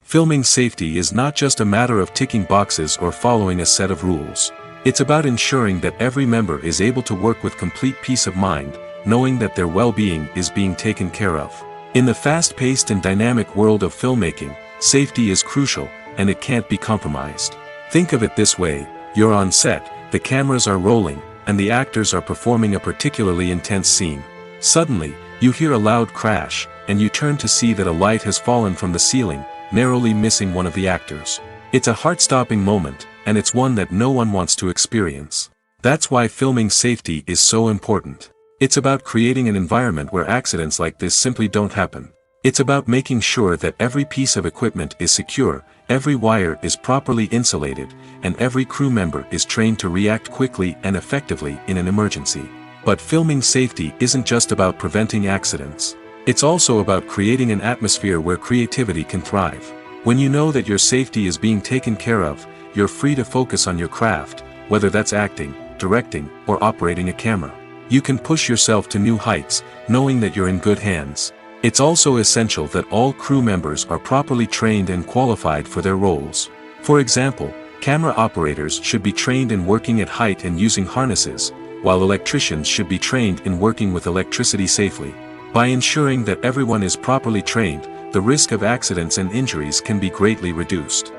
S1: Filming safety is not just a matter of ticking boxes or following a set of rules. It's about ensuring that every member is able to work with complete peace of mind, knowing that their well-being is being taken care of. In the fast-paced and dynamic world of filmmaking, safety is crucial, and it can't be compromised. Think of it this way: you're on set, the cameras are rolling, and the actors are performing a particularly intense scene. Suddenly, you hear a loud crash, and you turn to see that a light has fallen from the ceiling, narrowly missing one of the actors. It's a heart-stopping moment, and it's one that no one wants to experience. That's why filming safety is so important. It's about creating an environment where accidents like this simply don't happen. It's about making sure that every piece of equipment is secure, every wire is properly insulated, and every crew member is trained to react quickly and effectively in an emergency. But filming safety isn't just about preventing accidents. It's also about creating an atmosphere where creativity can thrive. When you know that your safety is being taken care of, you're free to focus on your craft, whether that's acting, directing, or operating a camera. You can push yourself to new heights, knowing that you're in good hands. It's also essential that all crew members are properly trained and qualified for their roles. For example, camera operators should be trained in working at height and using harnesses, while electricians should be trained in working with electricity safely. By ensuring that everyone is properly trained, the risk of accidents and injuries can be greatly reduced.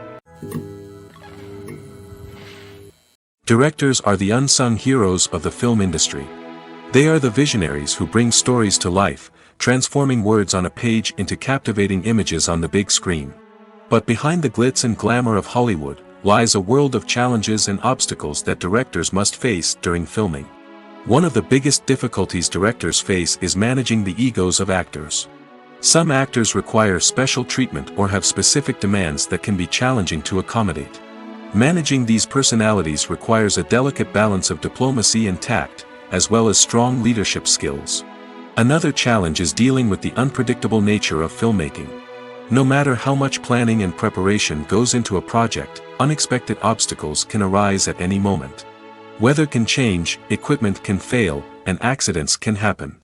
S1: Directors are the unsung heroes of the film industry. They are the visionaries who bring stories to life, transforming words on a page into captivating images on the big screen. But behind the glitz and glamour of Hollywood lies a world of challenges and obstacles that directors must face during filming. One of the biggest difficulties directors face is managing the egos of actors. Some actors require special treatment or have specific demands that can be challenging to accommodate. Managing these personalities requires a delicate balance of diplomacy and tact, as well as strong leadership skills. Another challenge is dealing with the unpredictable nature of filmmaking. No matter how much planning and preparation goes into a project, unexpected obstacles can arise at any moment. Weather can change, equipment can fail, and accidents can happen.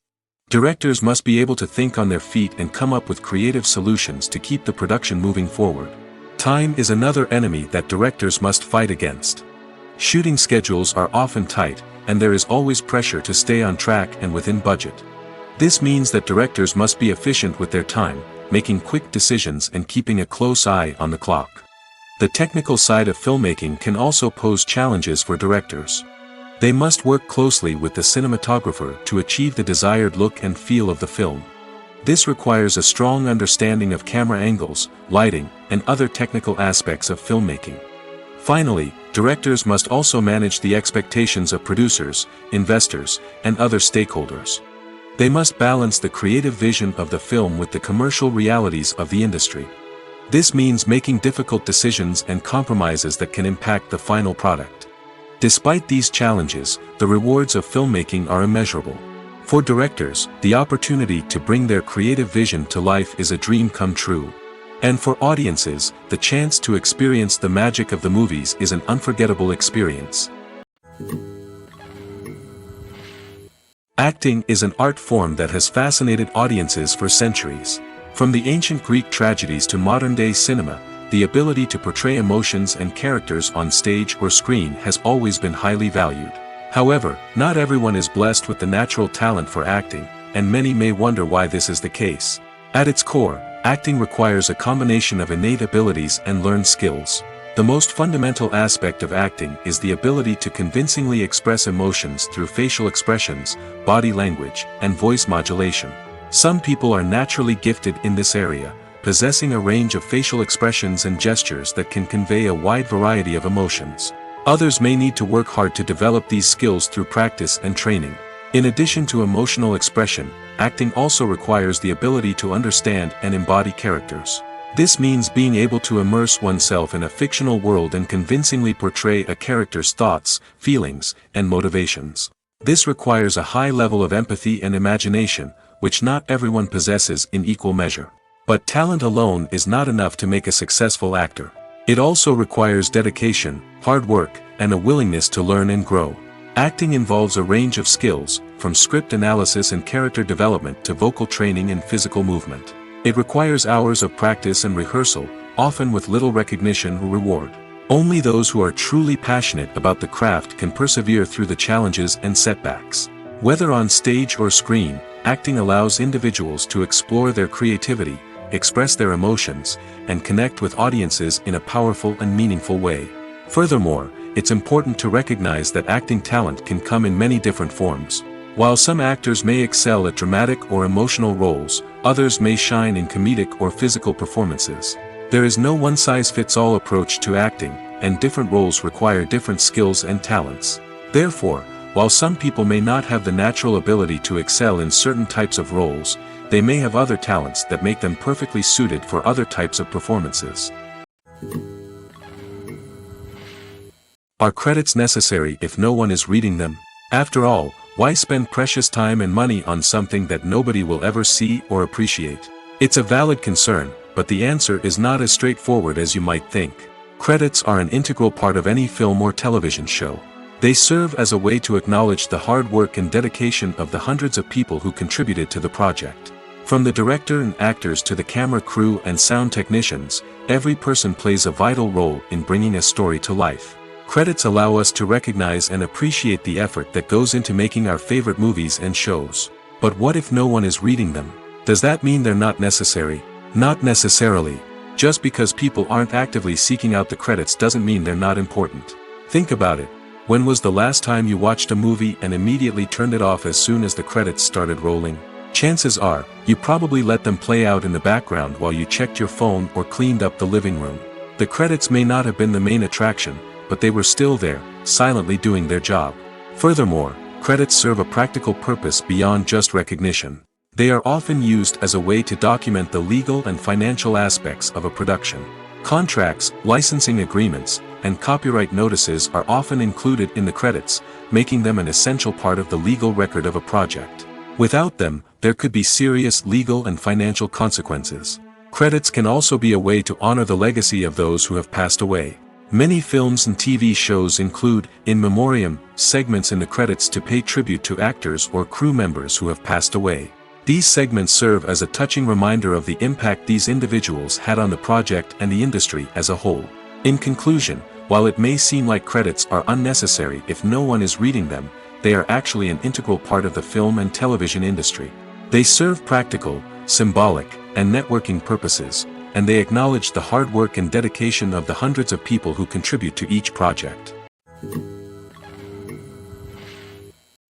S1: Directors must be able to think on their feet and come up with creative solutions to keep the production moving forward. Time is another enemy that directors must fight against. Shooting schedules are often tight, and there is always pressure to stay on track and within budget. This means that directors must be efficient with their time, making quick decisions and keeping a close eye on the clock. The technical side of filmmaking can also pose challenges for directors. They must work closely with the cinematographer to achieve the desired look and feel of the film. This requires a strong understanding of camera angles, lighting, and other technical aspects of filmmaking. Finally, directors must also manage the expectations of producers, investors, and other stakeholders. They must balance the creative vision of the film with the commercial realities of the industry. This means making difficult decisions and compromises that can impact the final product. Despite these challenges, the rewards of filmmaking are immeasurable. For directors, the opportunity to bring their creative vision to life is a dream come true. And for audiences, the chance to experience the magic of the movies is an unforgettable experience. Acting is an art form that has fascinated audiences for centuries. From the ancient Greek tragedies to modern-day cinema, the ability to portray emotions and characters on stage or screen has always been highly valued. However, not everyone is blessed with the natural talent for acting, and many may wonder why this is the case. At its core, acting requires a combination of innate abilities and learned skills. The most fundamental aspect of acting is the ability to convincingly express emotions through facial expressions, body language, and voice modulation. Some people are naturally gifted in this area, possessing a range of facial expressions and gestures that can convey a wide variety of emotions. Others may need to work hard to develop these skills through practice and training. In addition to emotional expression, acting also requires the ability to understand and embody characters. This means being able to immerse oneself in a fictional world and convincingly portray a character's thoughts, feelings, and motivations. This requires a high level of empathy and imagination, which not everyone possesses in equal measure. But talent alone is not enough to make a successful actor. It also requires dedication, hard work, and a willingness to learn and grow. Acting involves a range of skills, from script analysis and character development to vocal training and physical movement. It requires hours of practice and rehearsal, often with little recognition or reward. Only those who are truly passionate about the craft can persevere through the challenges and setbacks. Whether on stage or screen, acting allows individuals to explore their creativity, express their emotions, and connect with audiences in a powerful and meaningful way. Furthermore, it's important to recognize that acting talent can come in many different forms. While some actors may excel at dramatic or emotional roles, others may shine in comedic or physical performances. There is no one-size-fits-all approach to acting, and different roles require different skills and talents. Therefore, while some people may not have the natural ability to excel in certain types of roles, they may have other talents that make them perfectly suited for other types of performances. Are credits necessary if no one is reading them? After all, why spend precious time and money on something that nobody will ever see or appreciate? It's a valid concern, but the answer is not as straightforward as you might think. Credits are an integral part of any film or television show. They serve as a way to acknowledge the hard work and dedication of the hundreds of people who contributed to the project. From the director and actors to the camera crew and sound technicians, every person plays a vital role in bringing a story to life. Credits allow us to recognize and appreciate the effort that goes into making our favorite movies and shows. But what if no one is reading them? Does that mean they're not necessary? Not necessarily. Just because people aren't actively seeking out the credits doesn't mean they're not important. Think about it. When was the last time you watched a movie and immediately turned it off as soon as the credits started rolling? Chances are, you probably let them play out in the background while you checked your phone or cleaned up the living room. The credits may not have been the main attraction, but they were still there, silently doing their job. Furthermore, credits serve a practical purpose beyond just recognition. They are often used as a way to document the legal and financial aspects of a production. Contracts, licensing agreements, and copyright notices are often included in the credits, making them an essential part of the legal record of a project. Without them, there could be serious legal and financial consequences. Credits can also be a way to honor the legacy of those who have passed away. Many films and TV shows include, in memoriam, segments in the credits to pay tribute to actors or crew members who have passed away. These segments serve as a touching reminder of the impact these individuals had on the project and the industry as a whole. In conclusion, while it may seem like credits are unnecessary if no one is reading them, they are actually an integral part of the film and television industry. They serve practical, symbolic, and networking purposes, and they acknowledge the hard work and dedication of the hundreds of people who contribute to each project.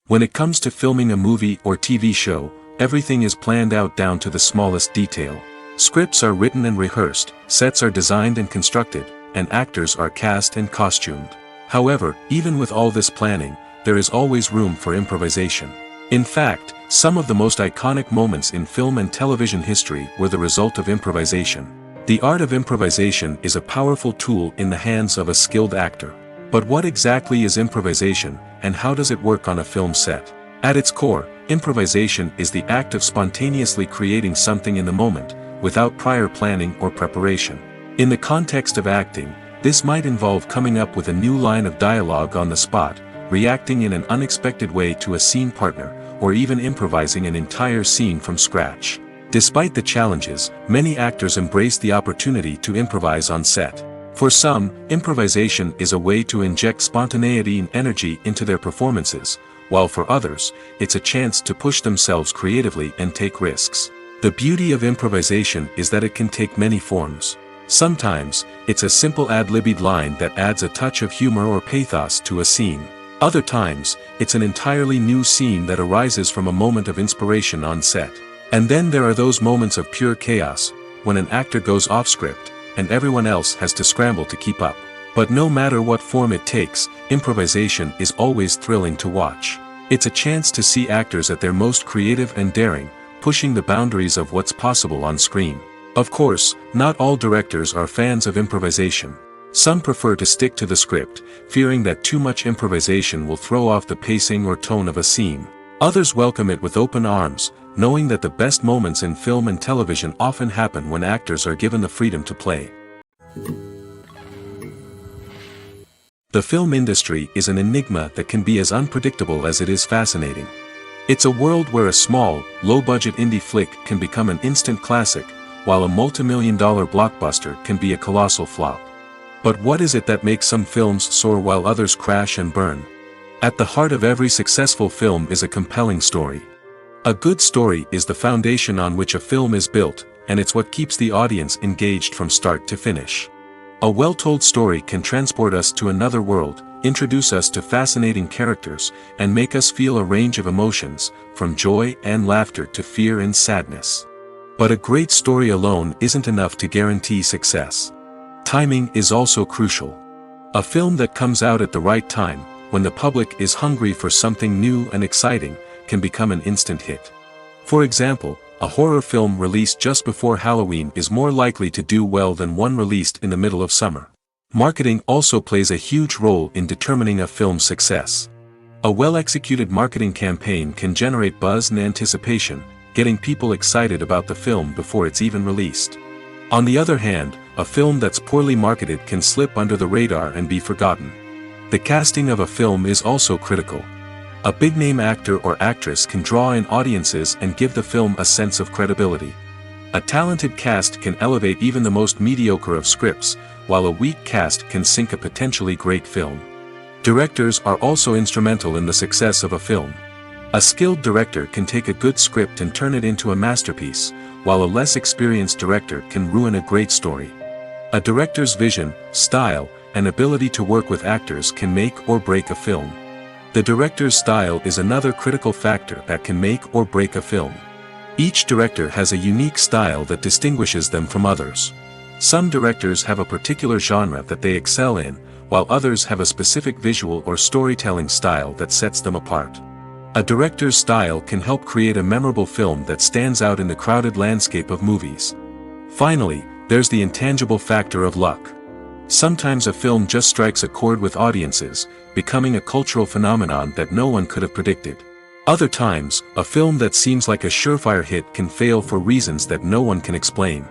S1: When it comes to filming a movie or TV show, everything is planned out down to the smallest detail. Scripts are written and rehearsed, sets are designed and constructed, and actors are cast and costumed. However, even with all this planning, there is always room for improvisation. In fact, some of the most iconic moments in film and television history were the result of improvisation. The art of improvisation is a powerful tool in the hands of a skilled actor. But what exactly is improvisation, and how does it work on a film set? At its core, improvisation is the act of spontaneously creating something in the moment, without prior planning or preparation. In the context of acting, this might involve coming up with a new line of dialogue on the spot, reacting in an unexpected way to a scene partner, or even improvising an entire scene from scratch. Despite the challenges, many actors embrace the opportunity to improvise on set. For some, improvisation is a way to inject spontaneity and energy into their performances, while for others, it's a chance to push themselves creatively and take risks. The beauty of improvisation is that it can take many forms. Sometimes, it's a simple ad-libbed line that adds a touch of humor or pathos to a scene. Other times, it's an entirely new scene that arises from a moment of inspiration on set. And then there are those moments of pure chaos, when an actor goes off script, and everyone else has to scramble to keep up. But no matter what form it takes, improvisation is always thrilling to watch. It's a chance to see actors at their most creative and daring, pushing the boundaries of what's possible on screen. Of course, not all directors are fans of improvisation. Some prefer to stick to the script, fearing that too much improvisation will throw off the pacing or tone of a scene. Others welcome it with open arms, knowing that the best moments in film and television often happen when actors are given the freedom to play. The film industry is an enigma that can be as unpredictable as it is fascinating. It's a world where a small, low-budget indie flick can become an instant classic, while a multi-million-dollar blockbuster can be a colossal flop. But what is it that makes some films soar while others crash and burn? At the heart of every successful film is a compelling story. A good story is the foundation on which a film is built, and it's what keeps the audience engaged from start to finish. A well-told story can transport us to another world, introduce us to fascinating characters, and make us feel a range of emotions, from joy and laughter to fear and sadness. But a great story alone isn't enough to guarantee success. Timing is also crucial. A film that comes out at the right time, when the public is hungry for something new and exciting, can become an instant hit. For example, a horror film released just before Halloween is more likely to do well than one released in the middle of summer. Marketing also plays a huge role in determining a film's success. A well-executed marketing campaign can generate buzz and anticipation, getting people excited about the film before it's even released. On the other hand, a film that's poorly marketed can slip under the radar and be forgotten. The casting of a film is also critical. A big-name actor or actress can draw in audiences and give the film a sense of credibility. A talented cast can elevate even the most mediocre of scripts, while a weak cast can sink a potentially great film. Directors are also instrumental in the success of a film. A skilled director can take a good script and turn it into a masterpiece, while a less experienced director can ruin a great story. A director's vision, style, and ability to work with actors can make or break a film. The director's style is another critical factor that can make or break a film. Each director has a unique style that distinguishes them from others. Some directors have a particular genre that they excel in, while others have a specific visual or storytelling style that sets them apart. A director's style can help create a memorable film that stands out in the crowded landscape of movies. Finally, there's the intangible factor of luck. Sometimes a film just strikes a chord with audiences, becoming a cultural phenomenon that no one could have predicted. Other times, a film that seems like a surefire hit can fail for reasons that no one can explain.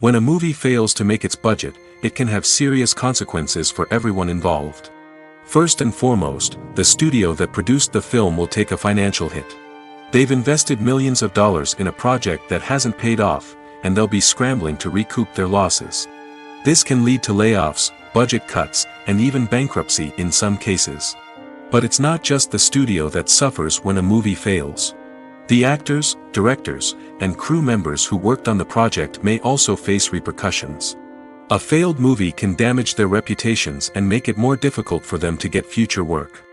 S1: When a movie fails to make its budget, it can have serious consequences for everyone involved. First and foremost, the studio that produced the film will take a financial hit. They've invested millions of dollars in a project that hasn't paid off, and they'll be scrambling to recoup their losses. This can lead to layoffs, budget cuts, and even bankruptcy in some cases. But it's not just the studio that suffers when a movie fails. The actors, directors, and crew members who worked on the project may also face repercussions. A failed movie can damage their reputations and make it more difficult for them to get future work.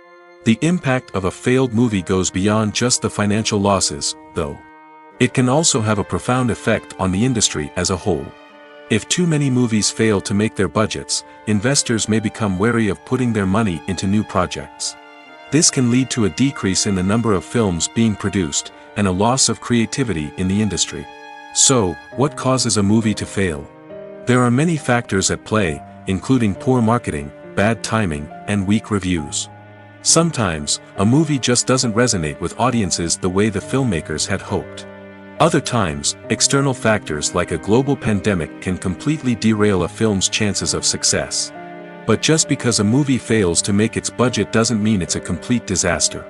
S1: The impact of a failed movie goes beyond just the financial losses, though. It can also have a profound effect on the industry as a whole. If too many movies fail to make their budgets, investors may become wary of putting their money into new projects. This can lead to a decrease in the number of films being produced, and a loss of creativity in the industry. So, what causes a movie to fail? There are many factors at play, including poor marketing, bad timing, and weak reviews. Sometimes, a movie just doesn't resonate with audiences the way the filmmakers had hoped. Other times, external factors like a global pandemic can completely derail a film's chances of success. But just because a movie fails to make its budget doesn't mean it's a complete disaster.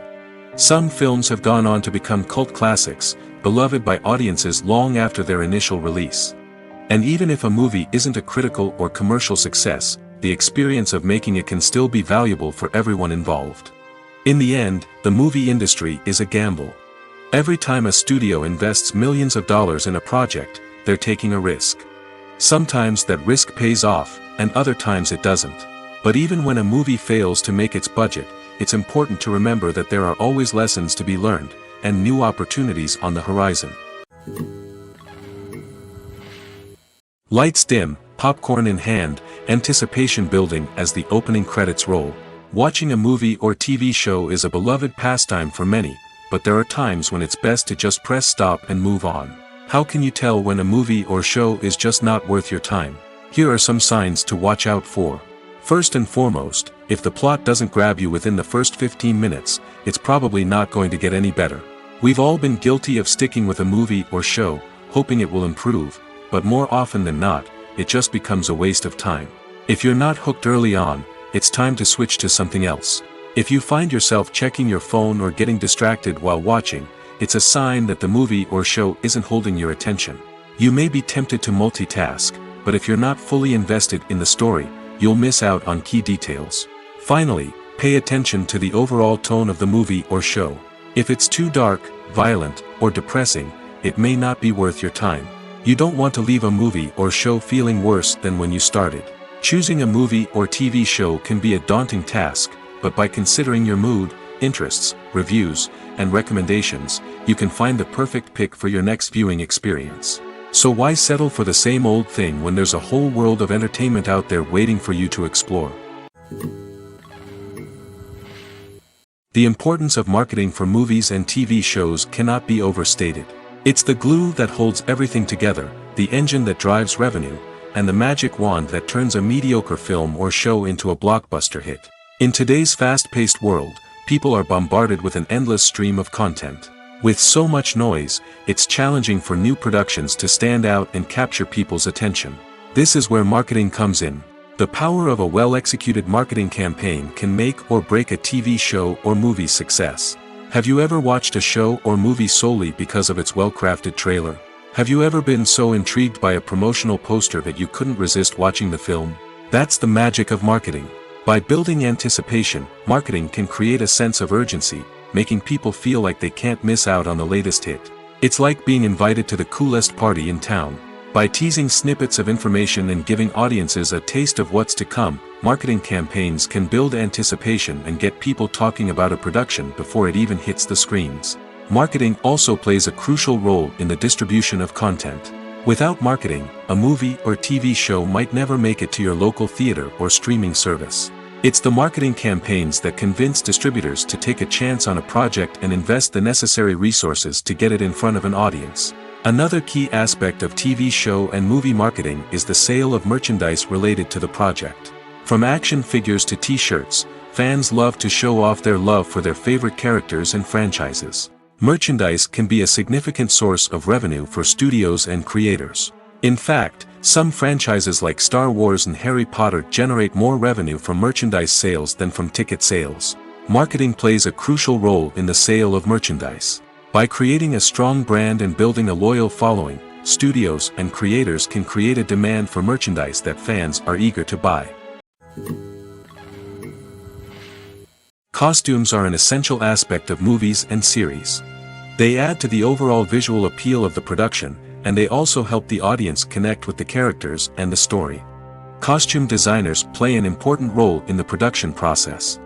S1: Some films have gone on to become cult classics, beloved by audiences long after their initial release. And even if a movie isn't a critical or commercial success, the experience of making it can still be valuable for everyone involved. In the end, the movie industry is a gamble. Every time a studio invests millions of dollars in a project, they're taking a risk. Sometimes that risk pays off, and other times it doesn't. But even when a movie fails to make its budget, it's important to remember that there are always lessons to be learned, and new opportunities on the horizon. Lights dim, popcorn in hand, anticipation building as the opening credits roll. Watching a movie or TV show is a beloved pastime for many, but there are times when it's best to just press stop and move on. How can you tell when a movie or show is just not worth your time? Here are some signs to watch out for. First and foremost, if the plot doesn't grab you within the first 15 minutes, it's probably not going to get any better. We've all been guilty of sticking with a movie or show, hoping it will improve, but more often than not, it just becomes a waste of time. If you're not hooked early on, it's time to switch to something else. If you find yourself checking your phone or getting distracted while watching, it's a sign that the movie or show isn't holding your attention. You may be tempted to multitask, but if you're not fully invested in the story, you'll miss out on key details. Finally, pay attention to the overall tone of the movie or show. If it's too dark, violent, or depressing, it may not be worth your time. You don't want to leave a movie or show feeling worse than when you started. Choosing a movie or TV show can be a daunting task, but by considering your mood, interests, reviews, and recommendations, you can find the perfect pick for your next viewing experience. So why settle for the same old thing when there's a whole world of entertainment out there waiting for you to explore? The importance of marketing for movies and TV shows cannot be overstated. It's the glue that holds everything together, the engine that drives revenue, and the magic wand that turns a mediocre film or show into a blockbuster hit. In today's fast-paced world, people are bombarded with an endless stream of content. With so much noise, it's challenging for new productions to stand out and capture people's attention. This is where marketing comes in. The power of a well-executed marketing campaign can make or break a TV show or movie's success. Have you ever watched a show or movie solely because of its well-crafted trailer? Have you ever been so intrigued by a promotional poster that you couldn't resist watching the film? That's the magic of marketing. By building anticipation, marketing can create a sense of urgency, making people feel like they can't miss out on the latest hit. It's like being invited to the coolest party in town. By teasing snippets of information and giving audiences a taste of what's to come, marketing campaigns can build anticipation and get people talking about a production before it even hits the screens. Marketing also plays a crucial role in the distribution of content. Without marketing, a movie or TV show might never make it to your local theater or streaming service. It's the marketing campaigns that convince distributors to take a chance on a project and invest the necessary resources to get it in front of an audience. Another key aspect of TV show and movie marketing is the sale of merchandise related to the project. From action figures to t-shirts, fans love to show off their love for their favorite characters and franchises. Merchandise can be a significant source of revenue for studios and creators. In fact, Some franchises like Star Wars and Harry Potter generate more revenue from merchandise sales than from ticket sales. Marketing plays a crucial role in the sale of merchandise. By creating a strong brand and building a loyal following, studios and creators can create a demand for merchandise that fans are eager to buy. Costumes are an essential aspect of movies and series. They add to the overall visual appeal of the production, and they also help the audience connect with the characters and the story. Costume designers play an important role in the production process.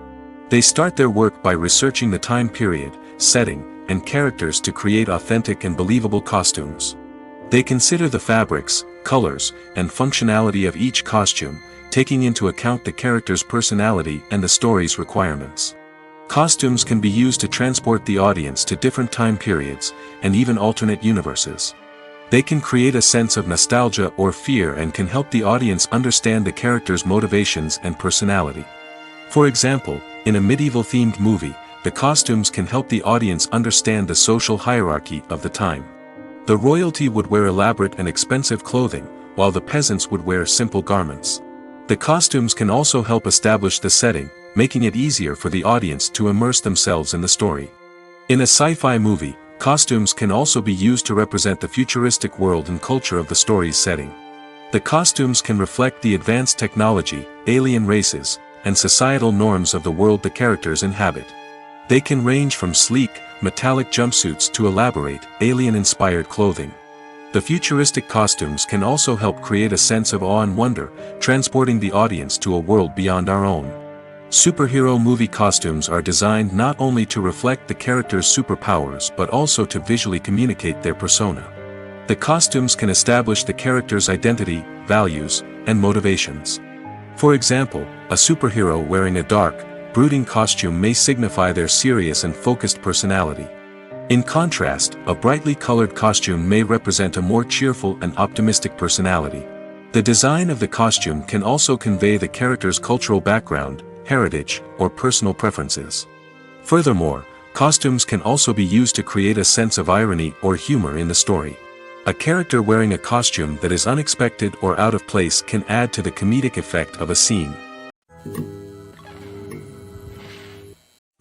S1: They start their work by researching the time period, setting, and characters to create authentic and believable costumes. They consider the fabrics, colors, and functionality of each costume, taking into account the character's personality and the story's requirements. Costumes can be used to transport the audience to different time periods, and even alternate universes. They can create a sense of nostalgia or fear and can help the audience understand the character's motivations and personality. For example, in a medieval-themed movie, the costumes can help the audience understand the social hierarchy of the time. The royalty would wear elaborate and expensive clothing, while the peasants would wear simple garments. The costumes can also help establish the setting, making it easier for the audience to immerse themselves in the story. In a sci-fi movie, costumes can also be used to represent the futuristic world and culture of the story's setting. The costumes can reflect the advanced technology, alien races, and societal norms of the world the characters inhabit. They can range from sleek, metallic jumpsuits to elaborate, alien-inspired clothing. The futuristic costumes can also help create a sense of awe and wonder, transporting the audience to a world beyond our own. Superhero movie costumes are designed not only to reflect the character's superpowers but also to visually communicate their persona. The costumes can establish the character's identity, values, and motivations. For example, a superhero wearing a dark, brooding costume may signify their serious and focused personality. In contrast, a brightly colored costume may represent a more cheerful and optimistic personality. The design of the costume can also convey the character's cultural background, heritage, or personal preferences. Furthermore, costumes can also be used to create a sense of irony or humor in the story. A character wearing a costume that is unexpected or out of place can add to the comedic effect of a scene.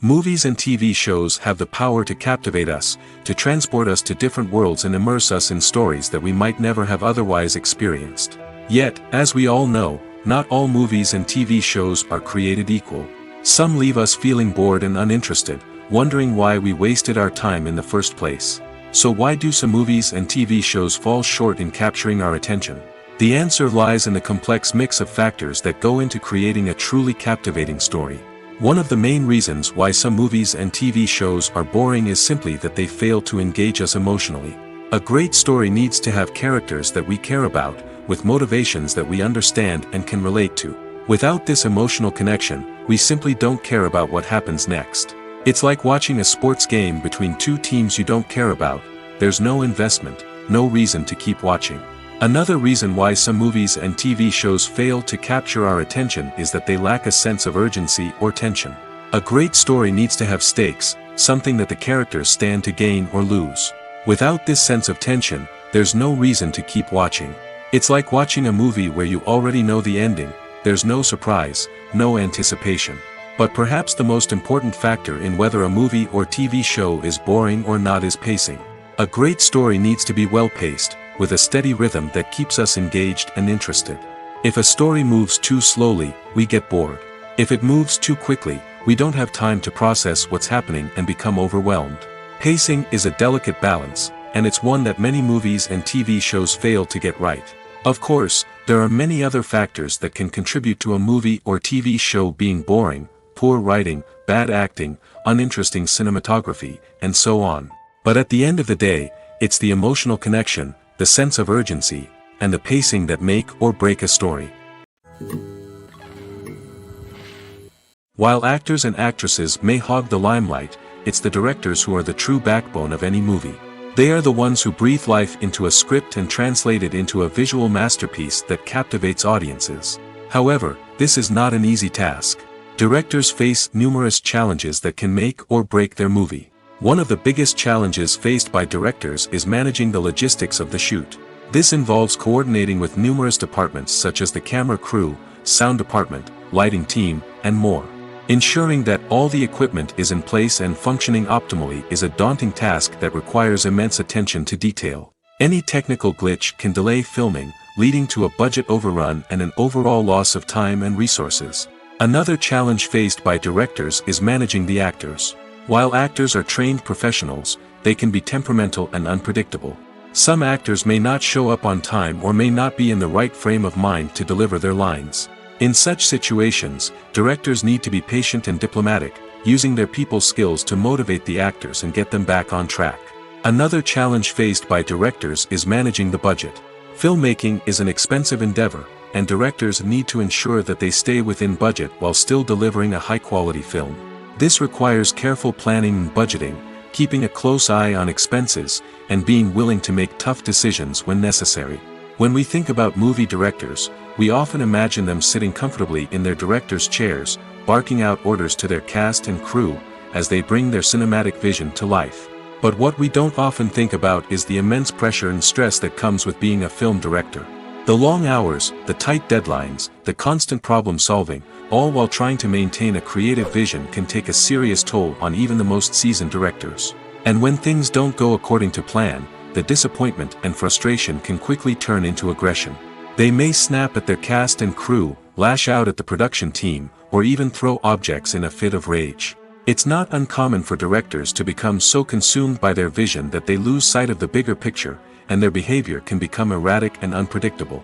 S1: Movies and TV shows have the power to captivate us, to transport us to different worlds and immerse us in stories that we might never have otherwise experienced. Yet, as we all know, not all movies and TV shows are created equal. Some leave us feeling bored and uninterested, wondering why we wasted our time in the first place. So why do some movies and TV shows fall short in capturing our attention? The answer lies in the complex mix of factors that go into creating a truly captivating story. One of the main reasons why some movies and TV shows are boring is simply that they fail to engage us emotionally. A great story needs to have characters that we care about, with motivations that we understand and can relate to. Without this emotional connection, we simply don't care about what happens next. It's like watching a sports game between two teams you don't care about. There's no investment, no reason to keep watching. Another reason why some movies and TV shows fail to capture our attention is that they lack a sense of urgency or tension. A great story needs to have stakes, something that the characters stand to gain or lose. Without this sense of tension, there's no reason to keep watching. It's like watching a movie where you already know the ending. There's no surprise, no anticipation. But perhaps the most important factor in whether a movie or TV show is boring or not is pacing. A great story needs to be well-paced, with a steady rhythm that keeps us engaged and interested. If a story moves too slowly, we get bored. If it moves too quickly, we don't have time to process what's happening and become overwhelmed. Pacing is a delicate balance, and it's one that many movies and TV shows fail to get right. Of course, there are many other factors that can contribute to a movie or TV show being boring: poor writing, bad acting, uninteresting cinematography, and so on. But at the end of the day, it's the emotional connection, the sense of urgency, and the pacing that make or break a story. While actors and actresses may hog the limelight, it's the directors who are the true backbone of any movie. They are the ones who breathe life into a script and translate it into a visual masterpiece that captivates audiences. However, this is not an easy task. Directors face numerous challenges that can make or break their movie. One of the biggest challenges faced by directors is managing the logistics of the shoot. This involves coordinating with numerous departments such as the camera crew, sound department, lighting team, and more. Ensuring that all the equipment is in place and functioning optimally is a daunting task that requires immense attention to detail. Any technical glitch can delay filming, leading to a budget overrun and an overall loss of time and resources. Another challenge faced by directors is managing the actors. While actors are trained professionals, they can be temperamental and unpredictable. Some actors may not show up on time or may not be in the right frame of mind to deliver their lines. In such situations, directors need to be patient and diplomatic, using their people skills to motivate the actors and get them back on track. Another challenge faced by directors is managing the budget. Filmmaking is an expensive endeavor, and directors need to ensure that they stay within budget while still delivering a high-quality film. This requires careful planning and budgeting, keeping a close eye on expenses, and being willing to make tough decisions when necessary. When we think about movie directors, we often imagine them sitting comfortably in their director's chairs, barking out orders to their cast and crew, as they bring their cinematic vision to life. But what we don't often think about is the immense pressure and stress that comes with being a film director. The long hours, the tight deadlines, the constant problem solving, all while trying to maintain a creative vision can take a serious toll on even the most seasoned directors. And when things don't go according to plan, the disappointment and frustration can quickly turn into aggression. They may snap at their cast and crew, lash out at the production team, or even throw objects in a fit of rage. It's not uncommon for directors to become so consumed by their vision that they lose sight of the bigger picture, and their behavior can become erratic and unpredictable.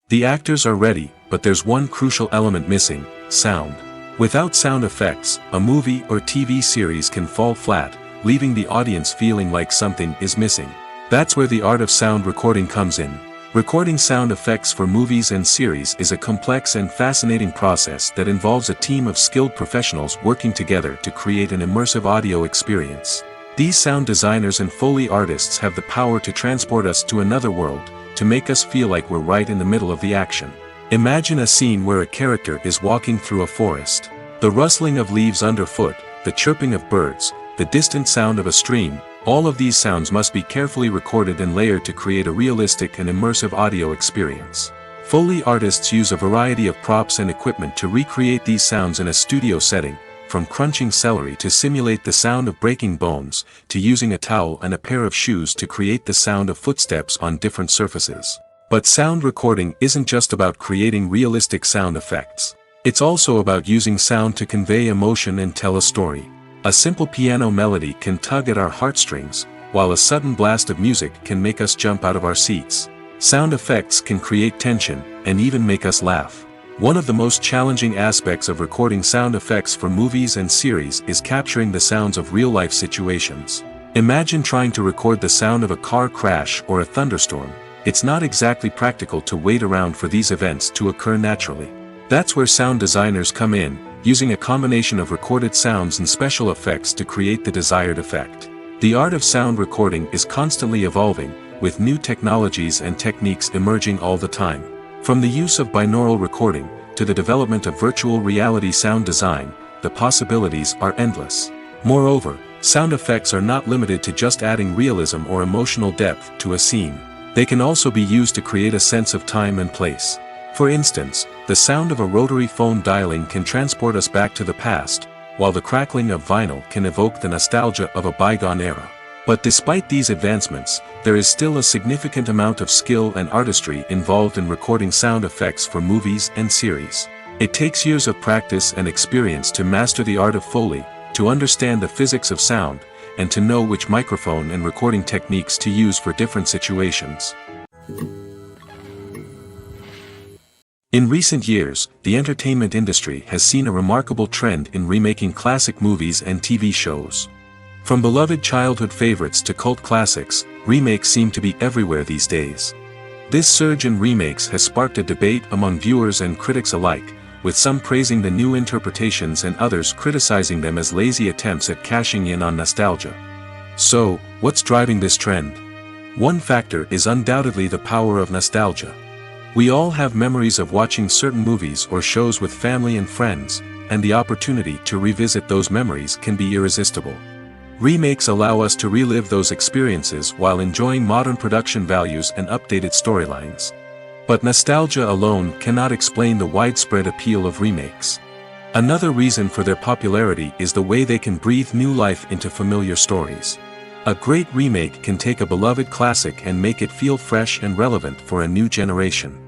S1: The actors are ready, but there's one crucial element missing: sound. Without sound effects, a movie or TV series can fall flat, leaving the audience feeling like something is missing. That's where the art of sound recording comes in. Recording sound effects for movies and series is a complex and fascinating process that involves a team of skilled professionals working together to create an immersive audio experience. These sound designers and Foley artists have the power to transport us to another world, to make us feel like we're right in the middle of the action. Imagine a scene where a character is walking through a forest. The rustling of leaves underfoot, the chirping of birds, the distant sound of a stream, all of these sounds must be carefully recorded and layered to create a realistic and immersive audio experience. Foley artists use a variety of props and equipment to recreate these sounds in a studio setting, from crunching celery to simulate the sound of breaking bones, to using a towel and a pair of shoes to create the sound of footsteps on different surfaces. But sound recording isn't just about creating realistic sound effects. It's also about using sound to convey emotion and tell a story. A simple piano melody can tug at our heartstrings, while a sudden blast of music can make us jump out of our seats. Sound effects can create tension, and even make us laugh. One of the most challenging aspects of recording sound effects for movies and series is capturing the sounds of real-life situations. Imagine trying to record the sound of a car crash or a thunderstorm. It's not exactly practical to wait around for these events to occur naturally. That's where sound designers come in, using a combination of recorded sounds and special effects to create the desired effect. The art of sound recording is constantly evolving, with new technologies and techniques emerging all the time. From the use of binaural recording, to the development of virtual reality sound design, the possibilities are endless. Moreover, sound effects are not limited to just adding realism or emotional depth to a scene. They can also be used to create a sense of time and place. For instance, the sound of a rotary phone dialing can transport us back to the past, while the crackling of vinyl can evoke the nostalgia of a bygone era. But despite these advancements, there is still a significant amount of skill and artistry involved in recording sound effects for movies and series. It takes years of practice and experience to master the art of Foley, to understand the physics of sound, and to know which microphone and recording techniques to use for different situations. In recent years, the entertainment industry has seen a remarkable trend in remaking classic movies and TV shows. From beloved childhood favorites to cult classics, remakes seem to be everywhere these days. This surge in remakes has sparked a debate among viewers and critics alike, with some praising the new interpretations and others criticizing them as lazy attempts at cashing in on nostalgia. So, what's driving this trend? One factor is undoubtedly the power of nostalgia. We all have memories of watching certain movies or shows with family and friends, and the opportunity to revisit those memories can be irresistible. Remakes allow us to relive those experiences while enjoying modern production values and updated storylines. But nostalgia alone cannot explain the widespread appeal of remakes. Another reason for their popularity is the way they can breathe new life into familiar stories. A great remake can take a beloved classic and make it feel fresh and relevant for a new generation.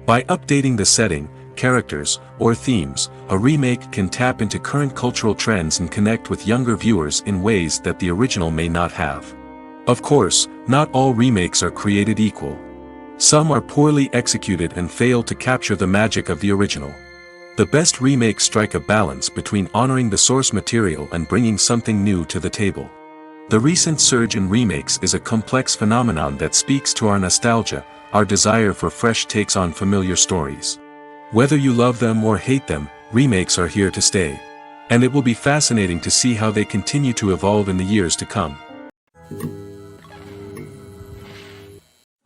S1: By updating the setting, characters, or themes, a remake can tap into current cultural trends and connect with younger viewers in ways that the original may not have. Of course, not all remakes are created equal. Some are poorly executed and fail to capture the magic of the original. The best remakes strike a balance between honoring the source material and bringing something new to the table. The recent surge in remakes is a complex phenomenon that speaks to our nostalgia, our desire for fresh takes on familiar stories. Whether you love them or hate them, remakes are here to stay. And it will be fascinating to see how they continue to evolve in the years to come.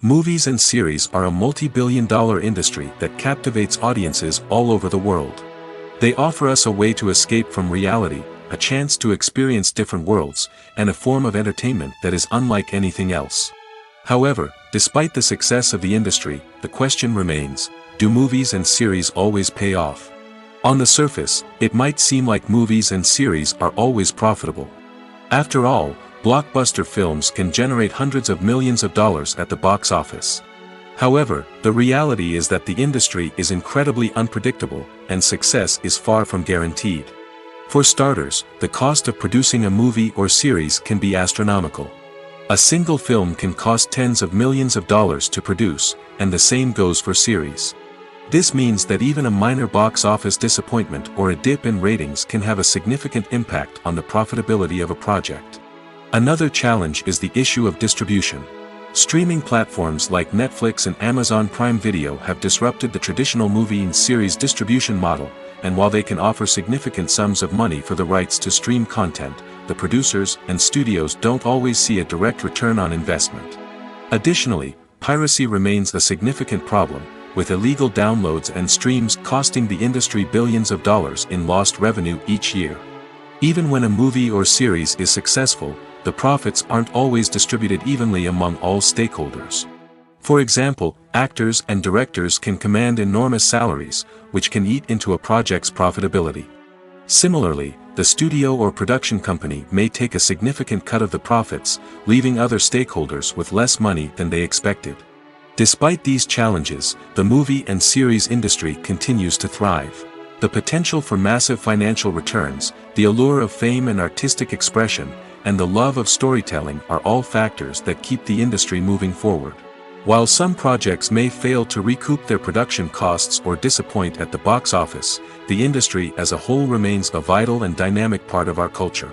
S1: Movies and series are a multi-billion-dollar industry that captivates audiences all over the world. They offer us a way to escape from reality, a chance to experience different worlds, and a form of entertainment that is unlike anything else. However, despite the success of the industry, the question remains, do movies and series always pay off? On the surface, it might seem like movies and series are always profitable. After all, blockbuster films can generate hundreds of millions of dollars at the box office. However, the reality is that the industry is incredibly unpredictable, and success is far from guaranteed. For starters, the cost of producing a movie or series can be astronomical. A single film can cost tens of millions of dollars to produce, and the same goes for series. This means that even a minor box office disappointment or a dip in ratings can have a significant impact on the profitability of a project. Another challenge is the issue of distribution. Streaming platforms like Netflix and Amazon Prime Video have disrupted the traditional movie and series distribution model, and while they can offer significant sums of money for the rights to stream content, the producers and studios don't always see a direct return on investment. Additionally, piracy remains a significant problem, with illegal downloads and streams costing the industry billions of dollars in lost revenue each year. Even when a movie or series is successful, the profits aren't always distributed evenly among all stakeholders. For example, actors and directors can command enormous salaries, which can eat into a project's profitability. Similarly, the studio or production company may take a significant cut of the profits, leaving other stakeholders with less money than they expected. Despite these challenges, the movie and series industry continues to thrive. The potential for massive financial returns, the allure of fame and artistic expression, and the love of storytelling are all factors that keep the industry moving forward. While some projects may fail to recoup their production costs or disappoint at the box office, the industry as a whole remains a vital and dynamic part of our culture.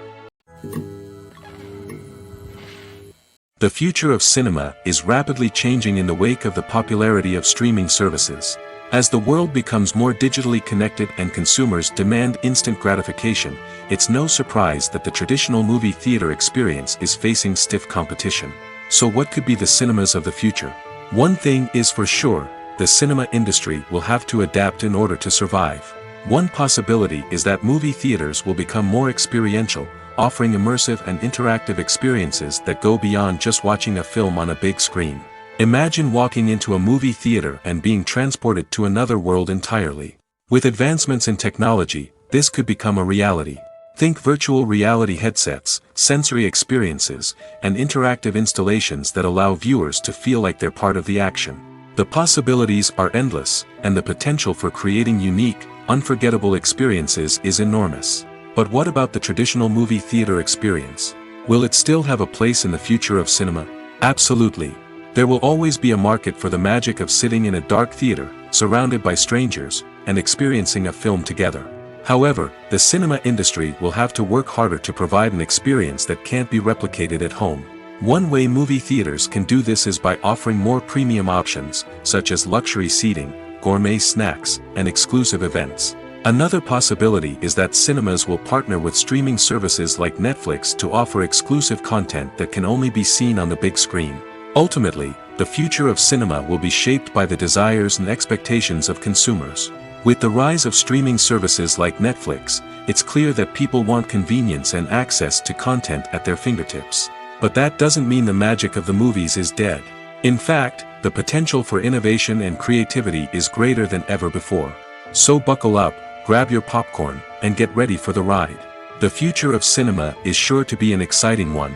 S1: The future of cinema is rapidly changing in the wake of the popularity of streaming services. As the world becomes more digitally connected and consumers demand instant gratification, it's no surprise that the traditional movie theater experience is facing stiff competition. So what could be the cinemas of the future? One thing is for sure, the cinema industry will have to adapt in order to survive. One possibility is that movie theaters will become more experiential, offering immersive and interactive experiences that go beyond just watching a film on a big screen. Imagine walking into a movie theater and being transported to another world entirely. With advancements in technology, this could become a reality. Think virtual reality headsets, sensory experiences, and interactive installations that allow viewers to feel like they're part of the action. The possibilities are endless, and the potential for creating unique, unforgettable experiences is enormous. But what about the traditional movie theater experience? Will it still have a place in the future of cinema? Absolutely. There will always be a market for the magic of sitting in a dark theater, surrounded by strangers, and experiencing a film together. However, the cinema industry will have to work harder to provide an experience that can't be replicated at home. One way movie theaters can do this is by offering more premium options, such as luxury seating, gourmet snacks, and exclusive events. Another possibility is that cinemas will partner with streaming services like Netflix to offer exclusive content that can only be seen on the big screen. Ultimately, the future of cinema will be shaped by the desires and expectations of consumers. With the rise of streaming services like Netflix, it's clear that people want convenience and access to content at their fingertips. But that doesn't mean the magic of the movies is dead. In fact, the potential for innovation and creativity is greater than ever before. So buckle up, grab your popcorn, and get ready for the ride. The future of cinema is sure to be an exciting one.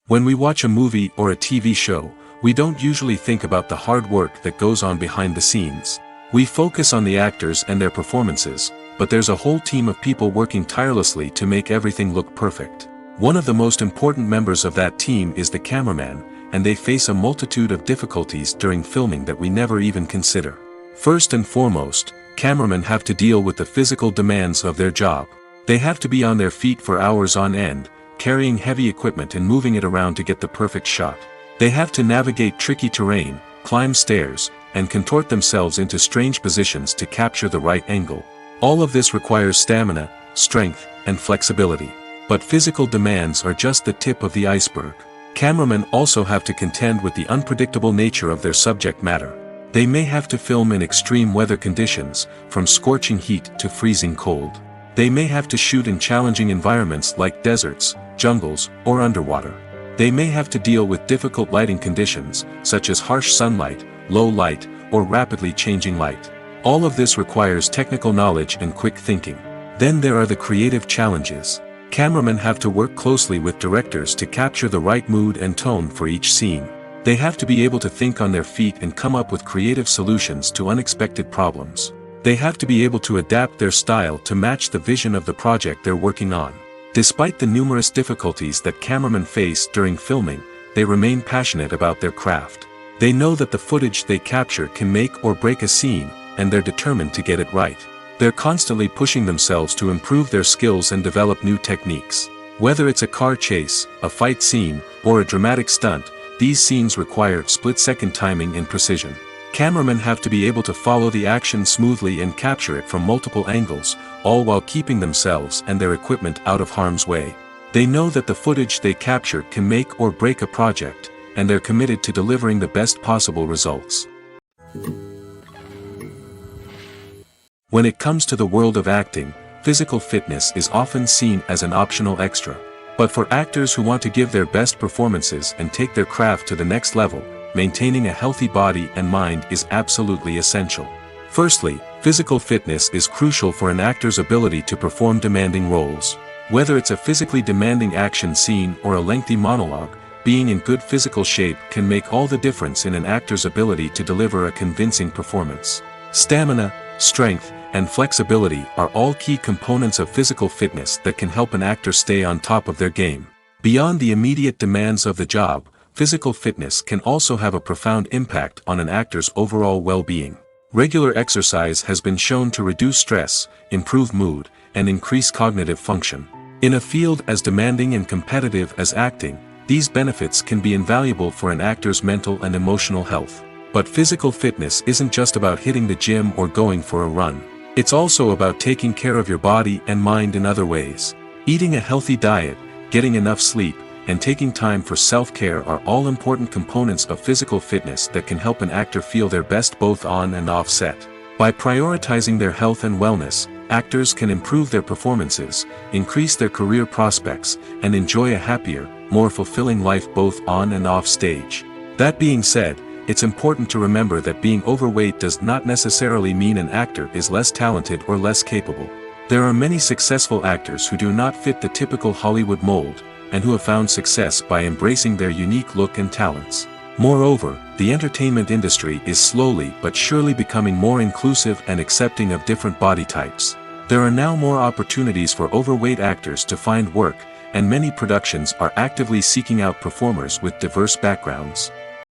S1: When we watch a movie or a TV show, we don't usually think about the hard work that goes on behind the scenes. We focus on the actors and their performances, but there's a whole team of people working tirelessly to make everything look perfect. One of the most important members of that team is the cameraman, and they face a multitude of difficulties during filming that we never even consider. First and foremost, cameramen have to deal with the physical demands of their job. They have to be on their feet for hours on end, carrying heavy equipment and moving it around to get the perfect shot. They have to navigate tricky terrain, climb stairs, and contort themselves into strange positions to capture the right angle. All of this requires stamina, strength, and flexibility. But physical demands are just the tip of the iceberg. Cameramen also have to contend with the unpredictable nature of their subject matter. They may have to film in extreme weather conditions, from scorching heat to freezing cold. They may have to shoot in challenging environments like deserts, jungles, or underwater. They may have to deal with difficult lighting conditions, such as harsh sunlight, low light, or rapidly changing light. All of this requires technical knowledge and quick thinking. Then there are the creative challenges. Cameramen have to work closely with directors to capture the right mood and tone for each scene. They have to be able to think on their feet and come up with creative solutions to unexpected problems. They have to be able to adapt their style to match the vision of the project they're working on. Despite the numerous difficulties that cameramen face during filming, they remain passionate about their craft. They know that the footage they capture can make or break a scene, and they're determined to get it right. They're constantly pushing themselves to improve their skills and develop new techniques. Whether it's a car chase, a fight scene, or a dramatic stunt, these scenes require split-second timing and precision. Cameramen have to be able to follow the action smoothly and capture it from multiple angles, all while keeping themselves and their equipment out of harm's way. They know that the footage they capture can make or break a project, and they're committed to delivering the best possible results. When it comes to the world of acting, physical fitness is often seen as an optional extra. But for actors who want to give their best performances and take their craft to the next level, maintaining a healthy body and mind is absolutely essential. Firstly, physical fitness is crucial for an actor's ability to perform demanding roles. Whether it's a physically demanding action scene or a lengthy monologue, being in good physical shape can make all the difference in an actor's ability to deliver a convincing performance. Stamina, strength, and flexibility are all key components of physical fitness that can help an actor stay on top of their game. Beyond the immediate demands of the job, physical fitness can also have a profound impact on an actor's overall well-being. Regular exercise has been shown to reduce stress, improve mood, and increase cognitive function. In a field as demanding and competitive as acting, these benefits can be invaluable for an actor's mental and emotional health. But physical fitness isn't just about hitting the gym or going for a run. It's also about taking care of your body and mind in other ways. Eating a healthy diet, getting enough sleep, and taking time for self-care are all important components of physical fitness that can help an actor feel their best both on and off set. By prioritizing their health and wellness, actors can improve their performances, increase their career prospects, and enjoy a happier, more fulfilling life both on and off stage. That being said, it's important to remember that being overweight does not necessarily mean an actor is less talented or less capable. There are many successful actors who do not fit the typical Hollywood mold, and who have found success by embracing their unique look and talents. Moreover, the entertainment industry is slowly but surely becoming more inclusive and accepting of different body types. There are now more opportunities for overweight actors to find work, and many productions are actively seeking out performers with diverse backgrounds.